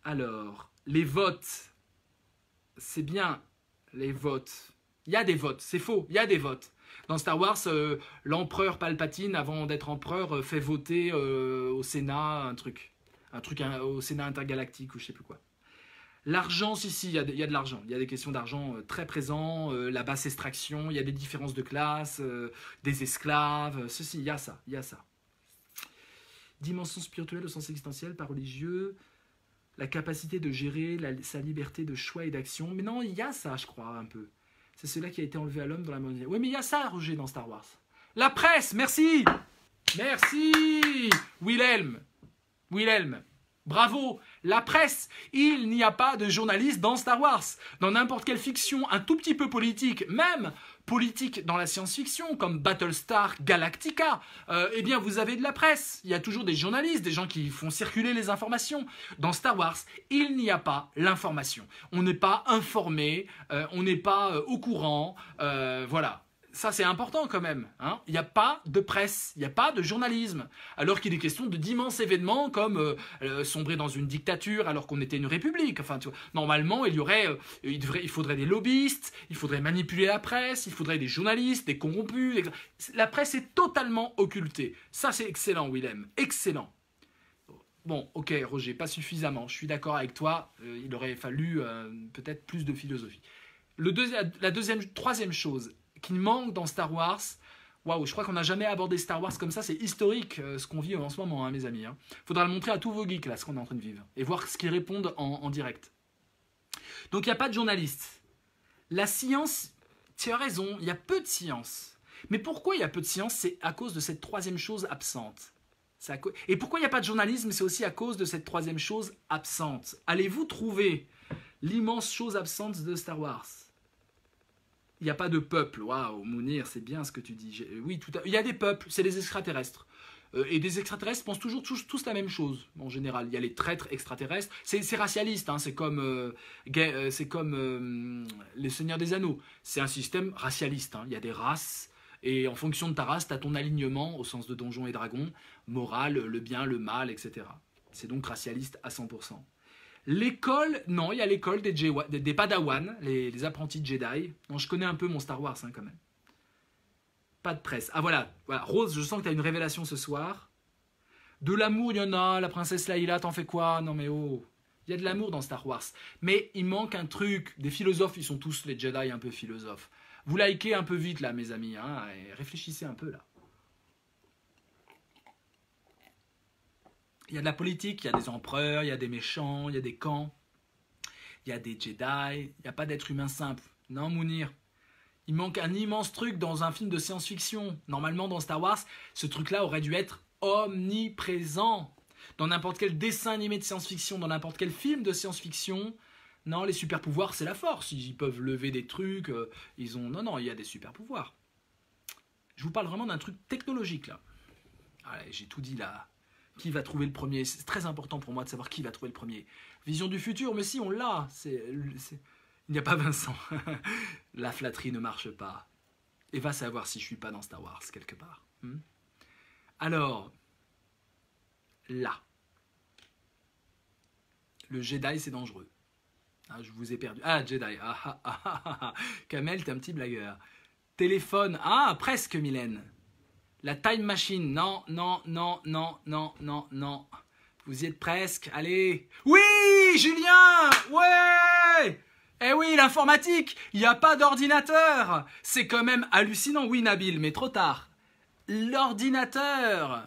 Alors, les votes, c'est bien, les votes. Il y a des votes, c'est faux, il y a des votes. Dans Star Wars, l'empereur Palpatine, avant d'être empereur, fait voter au Sénat un truc au Sénat intergalactique ou je sais plus quoi. L'argent, si, il y a de l'argent. Il y a des questions d'argent très présents, la basse extraction, il y a des différences de classe, des esclaves, ceci, il y a ça, il y a ça. Dimension spirituelle au sens existentiel, pas religieux, la capacité de gérer sa liberté de choix et d'action. Mais non, il y a ça, je crois, un peu. C'est cela qui a été enlevé à l'homme dans la modernité. Oui, mais il y a ça, Roger, dans Star Wars. La presse, merci. Merci, Wilhelm. Bravo, la presse. Il n'y a pas de journalistes dans Star Wars. Dans n'importe quelle fiction un tout petit peu politique, même politique dans la science-fiction, comme Battlestar Galactica, eh bien vous avez de la presse. Il y a toujours des journalistes, des gens qui font circuler les informations. Dans Star Wars, il n'y a pas l'information. On n'est pas informé, on n'est pas au courant, voilà. Ça, c'est important quand même. Hein. Il n'y a pas de presse, il n'y a pas de journalisme. Alors qu'il est question d'immenses événements comme sombrer dans une dictature alors qu'on était une république. Enfin, tu vois, normalement, il faudrait des lobbyistes, il faudrait manipuler la presse, il faudrait des journalistes, des corrompus. La presse est totalement occultée. Ça, c'est excellent, Willem. Excellent. Bon, ok, Roger, pas suffisamment. Je suis d'accord avec toi. Il aurait fallu peut-être plus de philosophie. Troisième chose qui manque dans Star Wars. Waouh, je crois qu'on n'a jamais abordé Star Wars comme ça. C'est historique ce qu'on vit en ce moment, hein, mes amis. Hein. Faudra le montrer à tous vos geeks, là, ce qu'on est en train de vivre. Et voir ce qu'ils répondent en direct. Donc, il n'y a pas de journalistes. La science, tu as raison, il y a peu de science. Mais pourquoi il y a peu de science? C'est à cause de cette troisième chose absente. Et pourquoi il n'y a pas de journalisme? C'est aussi à cause de cette troisième chose absente. Allez-vous trouver l'immense chose absente de Star Wars? Il n'y a pas de peuple. Waouh, Mounir, c'est bien ce que tu dis. Oui, il y a des peuples, c'est les extraterrestres. Et des extraterrestres pensent toujours tous la même chose, en général. Il y a les traîtres extraterrestres. C'est racialiste, hein, c'est comme les Seigneurs des Anneaux. C'est un système racialiste. Hein. Il y a des races, et en fonction de ta race, tu as ton alignement, au sens de Donjons et Dragons, moral, le bien, le mal, etc. C'est donc racialiste à 100%. L'école, non, il y a l'école des Padawan, les apprentis de Jedi. Non, je connais un peu mon Star Wars hein, quand même. Pas de presse. Ah voilà, Rose, je sens que tu as une révélation ce soir. De l'amour, il y en a. La princesse Laïla, t'en fais quoi? Non mais oh, il y a de l'amour dans Star Wars. Mais il manque un truc. Des philosophes, ils sont tous les Jedi un peu philosophes. Vous likez un peu vite là, mes amis. Hein, et réfléchissez un peu là. Il y a de la politique, il y a des empereurs, il y a des méchants, il y a des camps, il y a des Jedi, il n'y a pas d'être humain simple. Non, Mounir, il manque un immense truc dans un film de science-fiction. Normalement, dans Star Wars, ce truc-là aurait dû être omniprésent. Dans n'importe quel dessin animé de science-fiction, dans n'importe quel film de science-fiction, non, les super pouvoirs, c'est la force. Ils peuvent lever des trucs, ils ont... Non, il y a des super pouvoirs. Je vous parle vraiment d'un truc technologique, là. Allez, j'ai tout dit, là. Qui va trouver le premier? C'est très important pour moi de savoir qui va trouver le premier. Vision du futur, mais si, on l'a. Il n'y a pas Vincent. La flatterie ne marche pas. Et va savoir si je suis pas dans Star Wars, quelque part. Alors, là. Le Jedi, c'est dangereux. Ah, je vous ai perdu. Ah, Jedi. Kamel, t'es un petit blagueur. Téléphone. Ah, presque, Mylène. La time machine. Non. Vous y êtes presque. Allez. Oui, Julien. Ouais. Eh oui, l'informatique. Il n'y a pas d'ordinateur. C'est quand même hallucinant. Oui, Nabil, mais trop tard. L'ordinateur.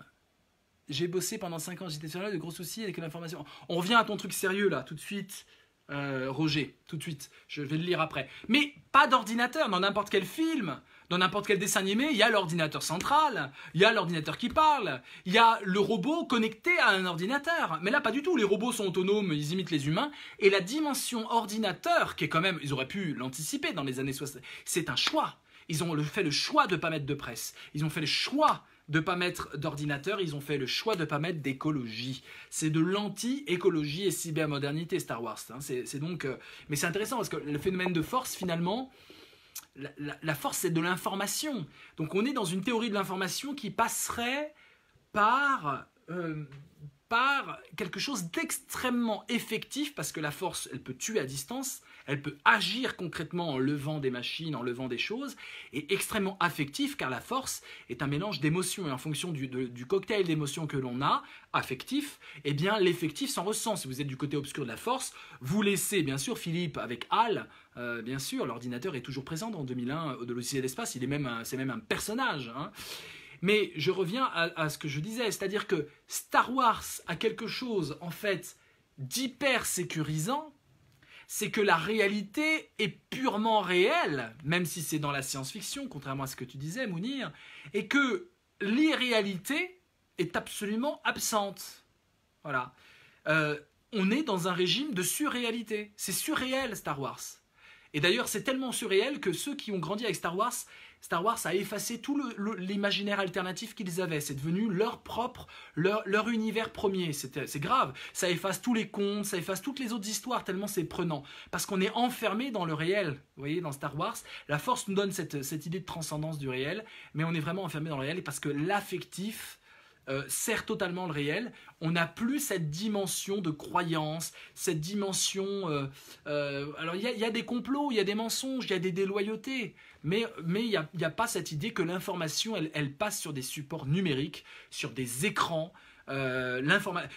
J'ai bossé pendant 5 ans. J'étais sur là de gros soucis avec l'information. On revient à ton truc sérieux, là, tout de suite. Roger, tout de suite, je vais le lire après. Mais pas d'ordinateur, dans n'importe quel film, dans n'importe quel dessin animé, il y a l'ordinateur central, il y a l'ordinateur qui parle, il y a le robot connecté à un ordinateur. Mais là, pas du tout, les robots sont autonomes, ils imitent les humains, et la dimension ordinateur, qui est quand même, ils auraient pu l'anticiper dans les années 60, c'est un choix. Ils ont fait le choix de ne pas mettre de presse, ils ont fait le choix de ne pas mettre d'ordinateur, ils ont fait le choix de ne pas mettre d'écologie. C'est de l'anti-écologie et cybermodernité Star Wars. Hein. C'est donc, mais c'est intéressant parce que le phénomène de force, finalement, la force, c'est de l'information. Donc on est dans une théorie de l'information qui passerait par quelque chose d'extrêmement effectif, parce que la force, elle peut tuer à distance, elle peut agir concrètement en levant des machines, en levant des choses, et extrêmement affectif, car la force est un mélange d'émotions, et en fonction du cocktail d'émotions que l'on a, affectif, eh bien l'effectif s'en ressent. Si vous êtes du côté obscur de la force, vous laissez, bien sûr, Philippe avec HAL, bien sûr, l'ordinateur est toujours présent dans 2001, de l'Odyssée de l'espace, c'est même un personnage, hein. Mais je reviens à ce que je disais, c'est-à-dire que Star Wars a quelque chose, en fait, d'hyper sécurisant, c'est que la réalité est purement réelle, même si c'est dans la science-fiction, contrairement à ce que tu disais, Mounir, et que l'irréalité est absolument absente. Voilà. On est dans un régime de surréalité. C'est surréel, Star Wars. Et d'ailleurs, c'est tellement surréel que ceux qui ont grandi avec Star Wars a effacé tout l'imaginaire alternatif qu'ils avaient. C'est devenu leur univers premier. C'est grave. Ça efface tous les contes, ça efface toutes les autres histoires, tellement c'est prenant. Parce qu'on est enfermé dans le réel. Vous voyez, dans Star Wars, la Force nous donne cette idée de transcendance du réel, mais on est vraiment enfermé dans le réel parce que l'affectif sert totalement le réel. On n'a plus cette dimension de croyance, cette dimension... alors, il y a des complots, il y a des mensonges, il y a des déloyautés, mais il n'y a pas cette idée que l'information, elle passe sur des supports numériques, sur des écrans.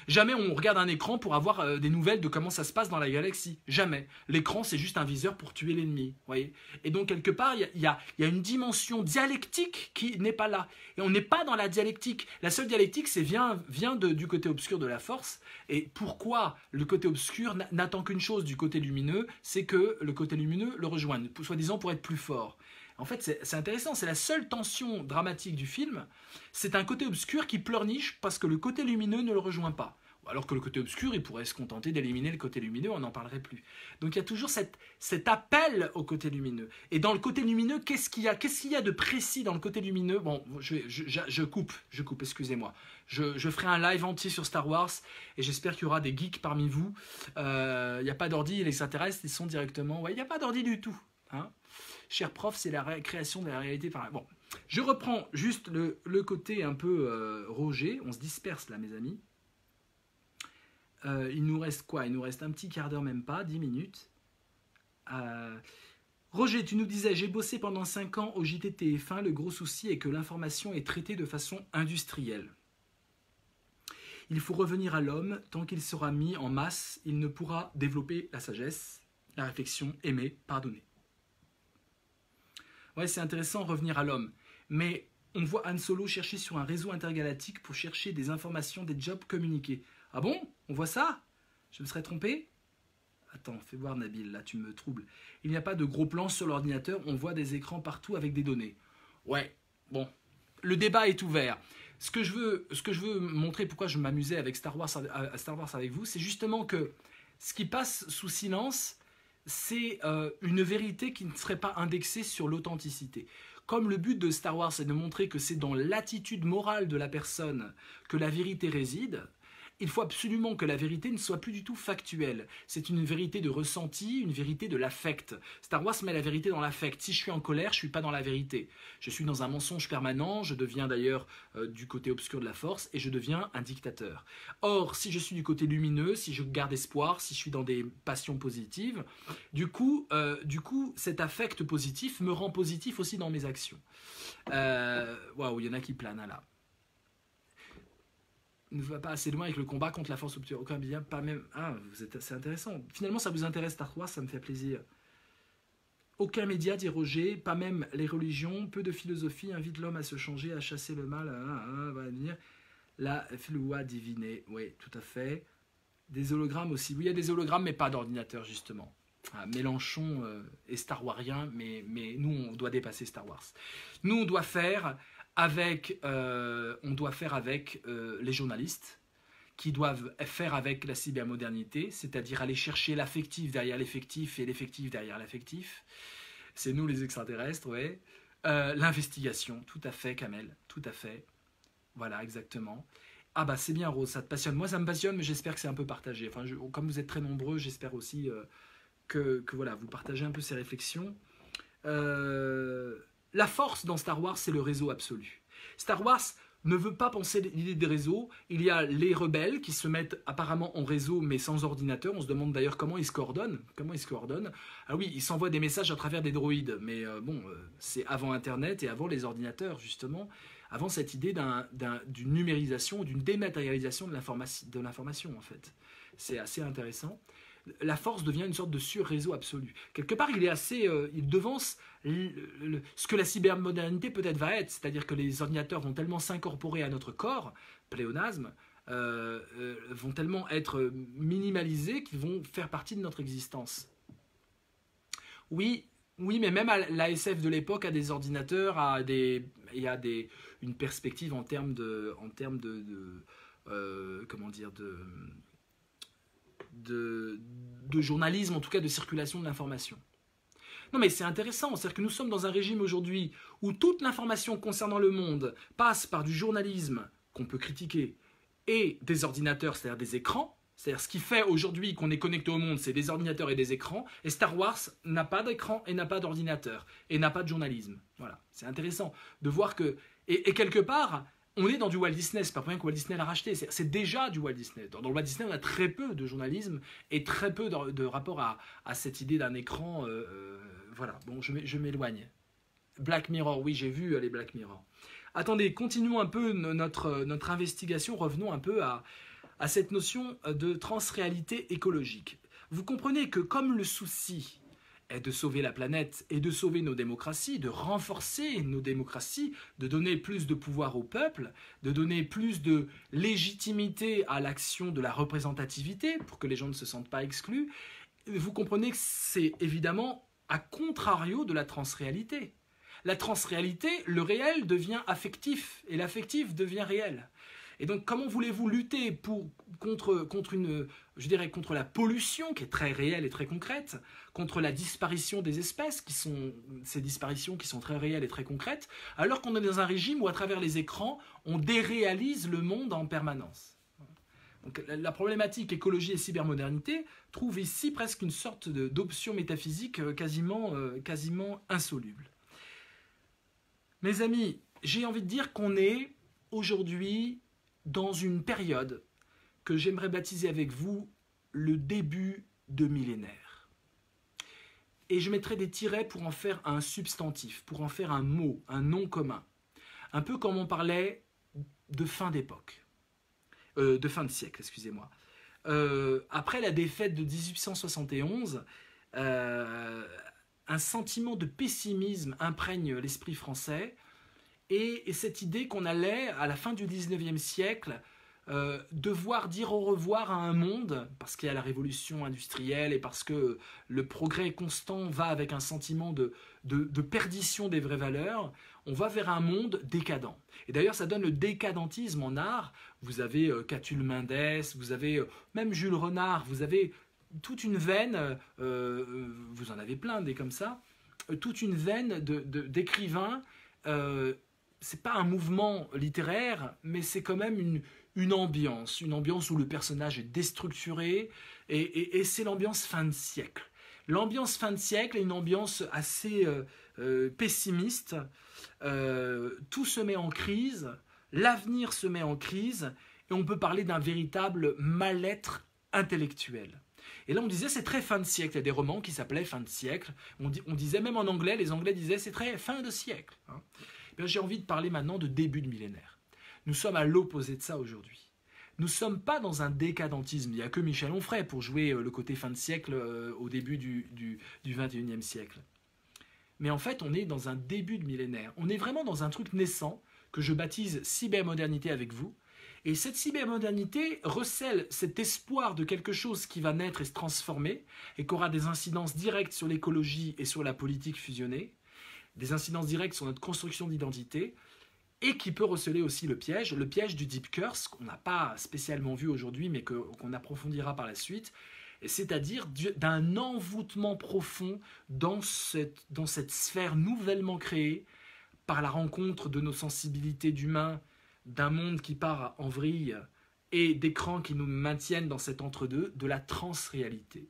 Jamais on regarde un écran pour avoir des nouvelles de comment ça se passe dans la galaxie. Jamais. L'écran, c'est juste un viseur pour tuer l'ennemi. Voyez. Et donc, quelque part, il y a une dimension dialectique qui n'est pas là. Et on n'est pas dans la dialectique. La seule dialectique, c'est vient du côté obscur de la force. Et pourquoi le côté obscur n'attend qu'une chose du côté lumineux, c'est que le côté lumineux le rejoigne, soi-disant pour être plus fort. En fait, c'est intéressant, c'est la seule tension dramatique du film, c'est un côté obscur qui pleurniche parce que le côté lumineux ne le rejoint pas. Alors que le côté obscur, il pourrait se contenter d'éliminer le côté lumineux, on n'en parlerait plus. Donc il y a toujours cet appel au côté lumineux. Et dans le côté lumineux, qu'est-ce qu'il y a de précis dans le côté lumineux? Bon, je coupe, excusez-moi. Je ferai un live entier sur Star Wars et j'espère qu'il y aura des geeks parmi vous. Il n'y a pas d'ordi, les extraterrestres, ils sont directement... Ouais, il n'y a pas d'ordi du tout, hein. Cher prof, c'est la création de la réalité par... Bon, je reprends juste le côté un peu Roger. On se disperse là, mes amis. Il nous reste quoi? Il nous reste un petit quart d'heure, même pas, 10 minutes. Roger, tu nous disais, j'ai bossé pendant 5 ans au JTTF1. Le gros souci est que l'information est traitée de façon industrielle. Il faut revenir à l'homme. Tant qu'il sera mis en masse, il ne pourra développer la sagesse, la réflexion, aimer, pardonner. Ouais, c'est intéressant, revenir à l'homme. Mais on voit Han Solo chercher sur un réseau intergalactique pour chercher des informations, des jobs communiqués. Ah bon? On voit ça? Je me serais trompé? Attends, fais voir Nabil, là tu me troubles. Il n'y a pas de gros plans sur l'ordinateur, on voit des écrans partout avec des données. Ouais, bon, le débat est ouvert. ce que je veux montrer, pourquoi je m'amusais avec Star Wars avec vous, c'est justement que ce qui passe sous silence, c'est une vérité qui ne serait pas indexée sur l'authenticité. Comme le but de Star Wars est de montrer que c'est dans l'attitude morale de la personne que la vérité réside, il faut absolument que la vérité ne soit plus du tout factuelle. C'est une vérité de ressenti, une vérité de l'affect. Star Wars met la vérité dans l'affect. Si je suis en colère, je ne suis pas dans la vérité. Je suis dans un mensonge permanent, je deviens d'ailleurs du côté obscur de la force et je deviens un dictateur. Or, si je suis du côté lumineux, si je garde espoir, si je suis dans des passions positives, du coup cet affect positif me rend positif aussi dans mes actions. Waouh, il y en a qui planent là. Ne va pas assez loin avec le combat contre la force obscure. Aucun bien, pas même. Ah, c'est intéressant. Finalement, ça vous intéresse Star Wars, ça me fait plaisir. Aucun média, dit Roger, pas même les religions, peu de philosophie invite l'homme à se changer, à chasser le mal, va venir. La loi divinée, oui, tout à fait. Des hologrammes aussi. Oui, il y a des hologrammes, mais pas d'ordinateur, justement. Ah, Mélenchon est Star Warien, mais nous, on doit dépasser Star Wars. Nous, on doit faire avec les journalistes qui doivent faire avec la cybermodernité, c'est-à-dire aller chercher l'affectif derrière l'effectif et l'effectif derrière l'affectif. C'est nous les extraterrestres, ouais. L'investigation, tout à fait, Kamel, tout à fait. Voilà, exactement. Ah bah c'est bien Rose, ça te passionne. Moi ça me passionne, mais j'espère que c'est un peu partagé. Enfin, comme vous êtes très nombreux, j'espère aussi que voilà, vous partagez un peu ces réflexions. La force dans Star Wars, c'est le réseau absolu. Star Wars ne veut pas penser l'idée des réseaux. Il y a les rebelles qui se mettent apparemment en réseau, mais sans ordinateur. On se demande d'ailleurs comment ils se coordonnent. Ah oui, ils s'envoient des messages à travers des droïdes, mais c'est avant Internet et avant les ordinateurs, justement. Avant cette idée d'une numérisation, d'une dématérialisation de l'information, en fait. C'est assez intéressant. La force devient une sorte de sur-réseau absolu. Quelque part, il devance ce que la cybermodernité peut-être va être, c'est-à-dire que les ordinateurs vont tellement s'incorporer à notre corps, pléonasme, vont tellement être minimalisés qu'ils vont faire partie de notre existence. Oui, mais même l'ASF de l'époque a des ordinateurs, il y a une perspective en termes de journalisme, en tout cas de circulation de l'information. Non mais c'est intéressant, c'est-à-dire que nous sommes dans un régime aujourd'hui où toute l'information concernant le monde passe par du journalisme qu'on peut critiquer et des ordinateurs, c'est-à-dire des écrans. C'est-à-dire ce qui fait aujourd'hui qu'on est connecté au monde, c'est des ordinateurs et des écrans. Et Star Wars n'a pas d'écran et n'a pas d'ordinateur et n'a pas de journalisme. Voilà, c'est intéressant de voir que... Et quelque part, on est dans du Walt Disney, c'est pas pour rien que Walt Disney l'a racheté. C'est déjà du Walt Disney. Dans le Walt Disney, on a très peu de journalisme et très peu de rapport à cette idée d'un écran. Voilà, bon, je m'éloigne. Black Mirror, oui, j'ai vu les Black Mirror. Attendez, continuons un peu notre investigation, revenons un peu à cette notion de transréalité écologique. Vous comprenez que comme le souci est de sauver la planète et de sauver nos démocraties, de renforcer nos démocraties, de donner plus de pouvoir au peuple, de donner plus de légitimité à l'action de la représentativité pour que les gens ne se sentent pas exclus, vous comprenez que c'est évidemment à contrario de la transréalité. La transréalité, le réel devient affectif et l'affectif devient réel. Et donc, comment voulez-vous lutter contre la pollution qui est très réelle et très concrète, contre la disparition des espèces, ces disparitions qui sont très réelles et très concrètes, alors qu'on est dans un régime où, à travers les écrans, on déréalise le monde en permanence. Donc, la problématique écologie et cybermodernité trouve ici presque une sorte d'option métaphysique quasiment insoluble. Mes amis, j'ai envie de dire qu'on est aujourd'hui dans une période que j'aimerais baptiser avec vous le début de millénaire. Et je mettrai des tirets pour en faire un substantif, pour en faire un mot, un nom commun. Un peu comme on parlait de fin d'époque, de fin de siècle, excusez-moi. Après la défaite de 1871, un sentiment de pessimisme imprègne l'esprit français. Et cette idée qu'on allait, à la fin du 19e siècle, devoir dire au revoir à un monde, parce qu'il y a la révolution industrielle et parce que le progrès constant va avec un sentiment de perdition des vraies valeurs, on va vers un monde décadent. Et d'ailleurs, ça donne le décadentisme en art. Vous avez Catulle Mendes, vous avez même Jules Renard, vous avez toute une veine, vous en avez plein des comme ça, toute une veine d'écrivains. C'est pas un mouvement littéraire, mais c'est quand même une ambiance où le personnage est déstructuré, et c'est l'ambiance fin de siècle. L'ambiance fin de siècle est une ambiance assez pessimiste. Tout se met en crise, l'avenir se met en crise, et on peut parler d'un véritable mal-être intellectuel. Et là on disait c'est très fin de siècle, il y a des romans qui s'appelaient fin de siècle, on disait même en anglais, les anglais disaient c'est très fin de siècle. Hein. J'ai envie de parler maintenant de début de millénaire. Nous sommes à l'opposé de ça aujourd'hui. Nous ne sommes pas dans un décadentisme, il n'y a que Michel Onfray pour jouer le côté fin de siècle au début du 21e siècle. Mais en fait on est dans un début de millénaire, on est vraiment dans un truc naissant que je baptise cybermodernité avec vous. Et cette cybermodernité recèle cet espoir de quelque chose qui va naître et se transformer et qui aura des incidences directes sur l'écologie et sur la politique fusionnée, des incidences directes sur notre construction d'identité, et qui peut receler aussi le piège du deep curse, qu'on n'a pas spécialement vu aujourd'hui, mais qu'on approfondira par la suite, c'est-à-dire d'un envoûtement profond dans cette sphère nouvellement créée par la rencontre de nos sensibilités d'humains, d'un monde qui part en vrille et d'écrans qui nous maintiennent dans cet entre-deux, de la transréalité.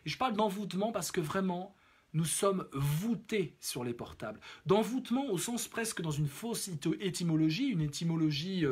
Et je parle d'envoûtement parce que vraiment, nous sommes voûtés sur les portables. D'envoûtement au sens presque dans une fausse étymologie, une étymologie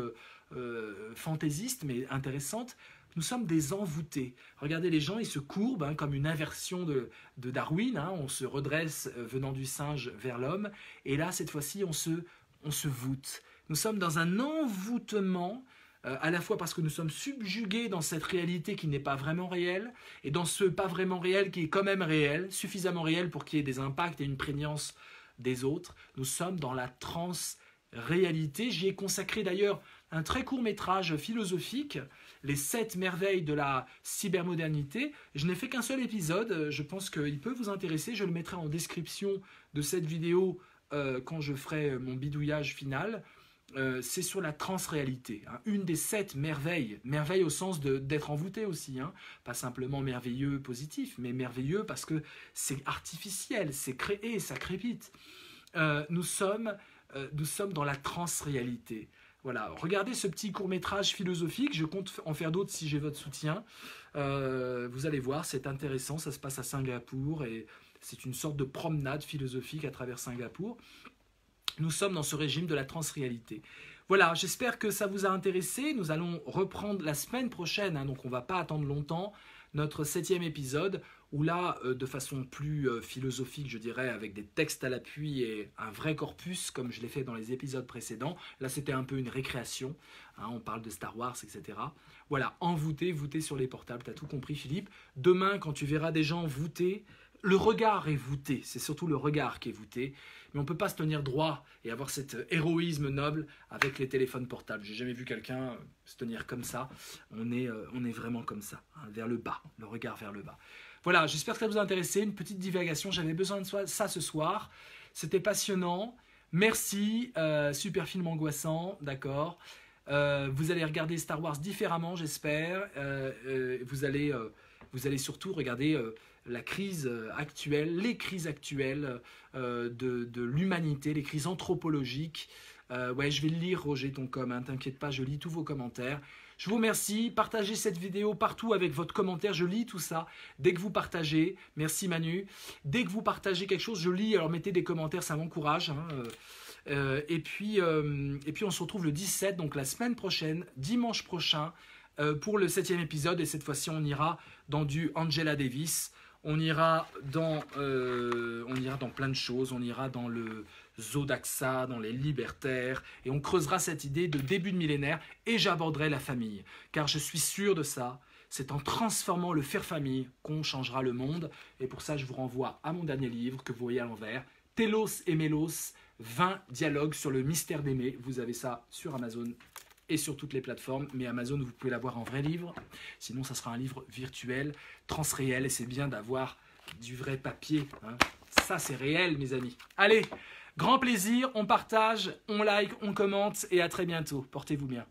fantaisiste mais intéressante. Nous sommes des envoûtés. Regardez les gens, ils se courbent comme une inversion de Darwin. On se redresse venant du singe vers l'homme. Et là, cette fois-ci, on se voûte. Nous sommes dans un envoûtement, à la fois parce que nous sommes subjugués dans cette réalité qui n'est pas vraiment réelle, et dans ce pas vraiment réel qui est quand même réel, suffisamment réel pour qu'il y ait des impacts et une prégnance des autres. Nous sommes dans la transréalité. J'y ai consacré d'ailleurs un très court métrage philosophique, les 7 merveilles de la cybermodernité. Je n'ai fait qu'un seul épisode, je pense qu'il peut vous intéresser, je le mettrai en description de cette vidéo quand je ferai mon bidouillage final. C'est sur la transréalité, une des 7 merveilles, merveille au sens d'être envoûté aussi, pas simplement merveilleux positif, mais merveilleux parce que c'est artificiel, c'est créé, ça crépite. Nous sommes dans la transréalité. Voilà, regardez ce petit court-métrage philosophique, je compte en faire d'autres si j'ai votre soutien. Vous allez voir, c'est intéressant, ça se passe à Singapour et c'est une sorte de promenade philosophique à travers Singapour. Nous sommes dans ce régime de la transréalité. Voilà, j'espère que ça vous a intéressé. Nous allons reprendre la semaine prochaine, donc on ne va pas attendre longtemps, notre 7e épisode, où là, de façon plus philosophique, je dirais, avec des textes à l'appui et un vrai corpus, comme je l'ai fait dans les épisodes précédents. Là, c'était un peu une récréation, on parle de Star Wars, etc. Voilà, envoûté, voûté sur les portables, tu as tout compris, Philippe. Demain, quand tu verras des gens voûtés, le regard est voûté, c'est surtout le regard qui est voûté, mais on ne peut pas se tenir droit et avoir cet héroïsme noble avec les téléphones portables. J'ai jamais vu quelqu'un se tenir comme ça, on est vraiment comme ça, vers le bas, le regard vers le bas. Voilà, j'espère que ça vous a intéressé, une petite divagation, j'avais besoin de ça ce soir, c'était passionnant, merci, super film angoissant, d'accord. Vous allez regarder Star Wars différemment, j'espère, vous allez surtout regarder la crise actuelle, les crises actuelles de l'humanité, les crises anthropologiques. Ouais, je vais le lire, Roger, ton com, t'inquiète pas, je lis tous vos commentaires. Je vous remercie, partagez cette vidéo partout avec votre commentaire, je lis tout ça. Dès que vous partagez, merci Manu, dès que vous partagez quelque chose, je lis, alors mettez des commentaires, ça m'encourage. Et puis on se retrouve le 17, donc la semaine prochaine, dimanche prochain, pour le 7e épisode, et cette fois-ci on ira dans du Angela Davis. On ira dans plein de choses, on ira dans le Zodiac, dans les libertaires, et on creusera cette idée de début de millénaire, et j'aborderai la famille, car je suis sûr de ça, c'est en transformant le faire famille qu'on changera le monde, et pour ça je vous renvoie à mon dernier livre que vous voyez à l'envers, Télos et Mélos, 20 dialogues sur le mystère d'aimer, vous avez ça sur Amazon, et sur toutes les plateformes. Mais Amazon, vous pouvez l'avoir en vrai livre. Sinon, ça sera un livre virtuel, transréel. Et c'est bien d'avoir du vrai papier. Hein. Ça, c'est réel, mes amis. Allez, grand plaisir. On partage, on like, on commente. Et à très bientôt. Portez-vous bien.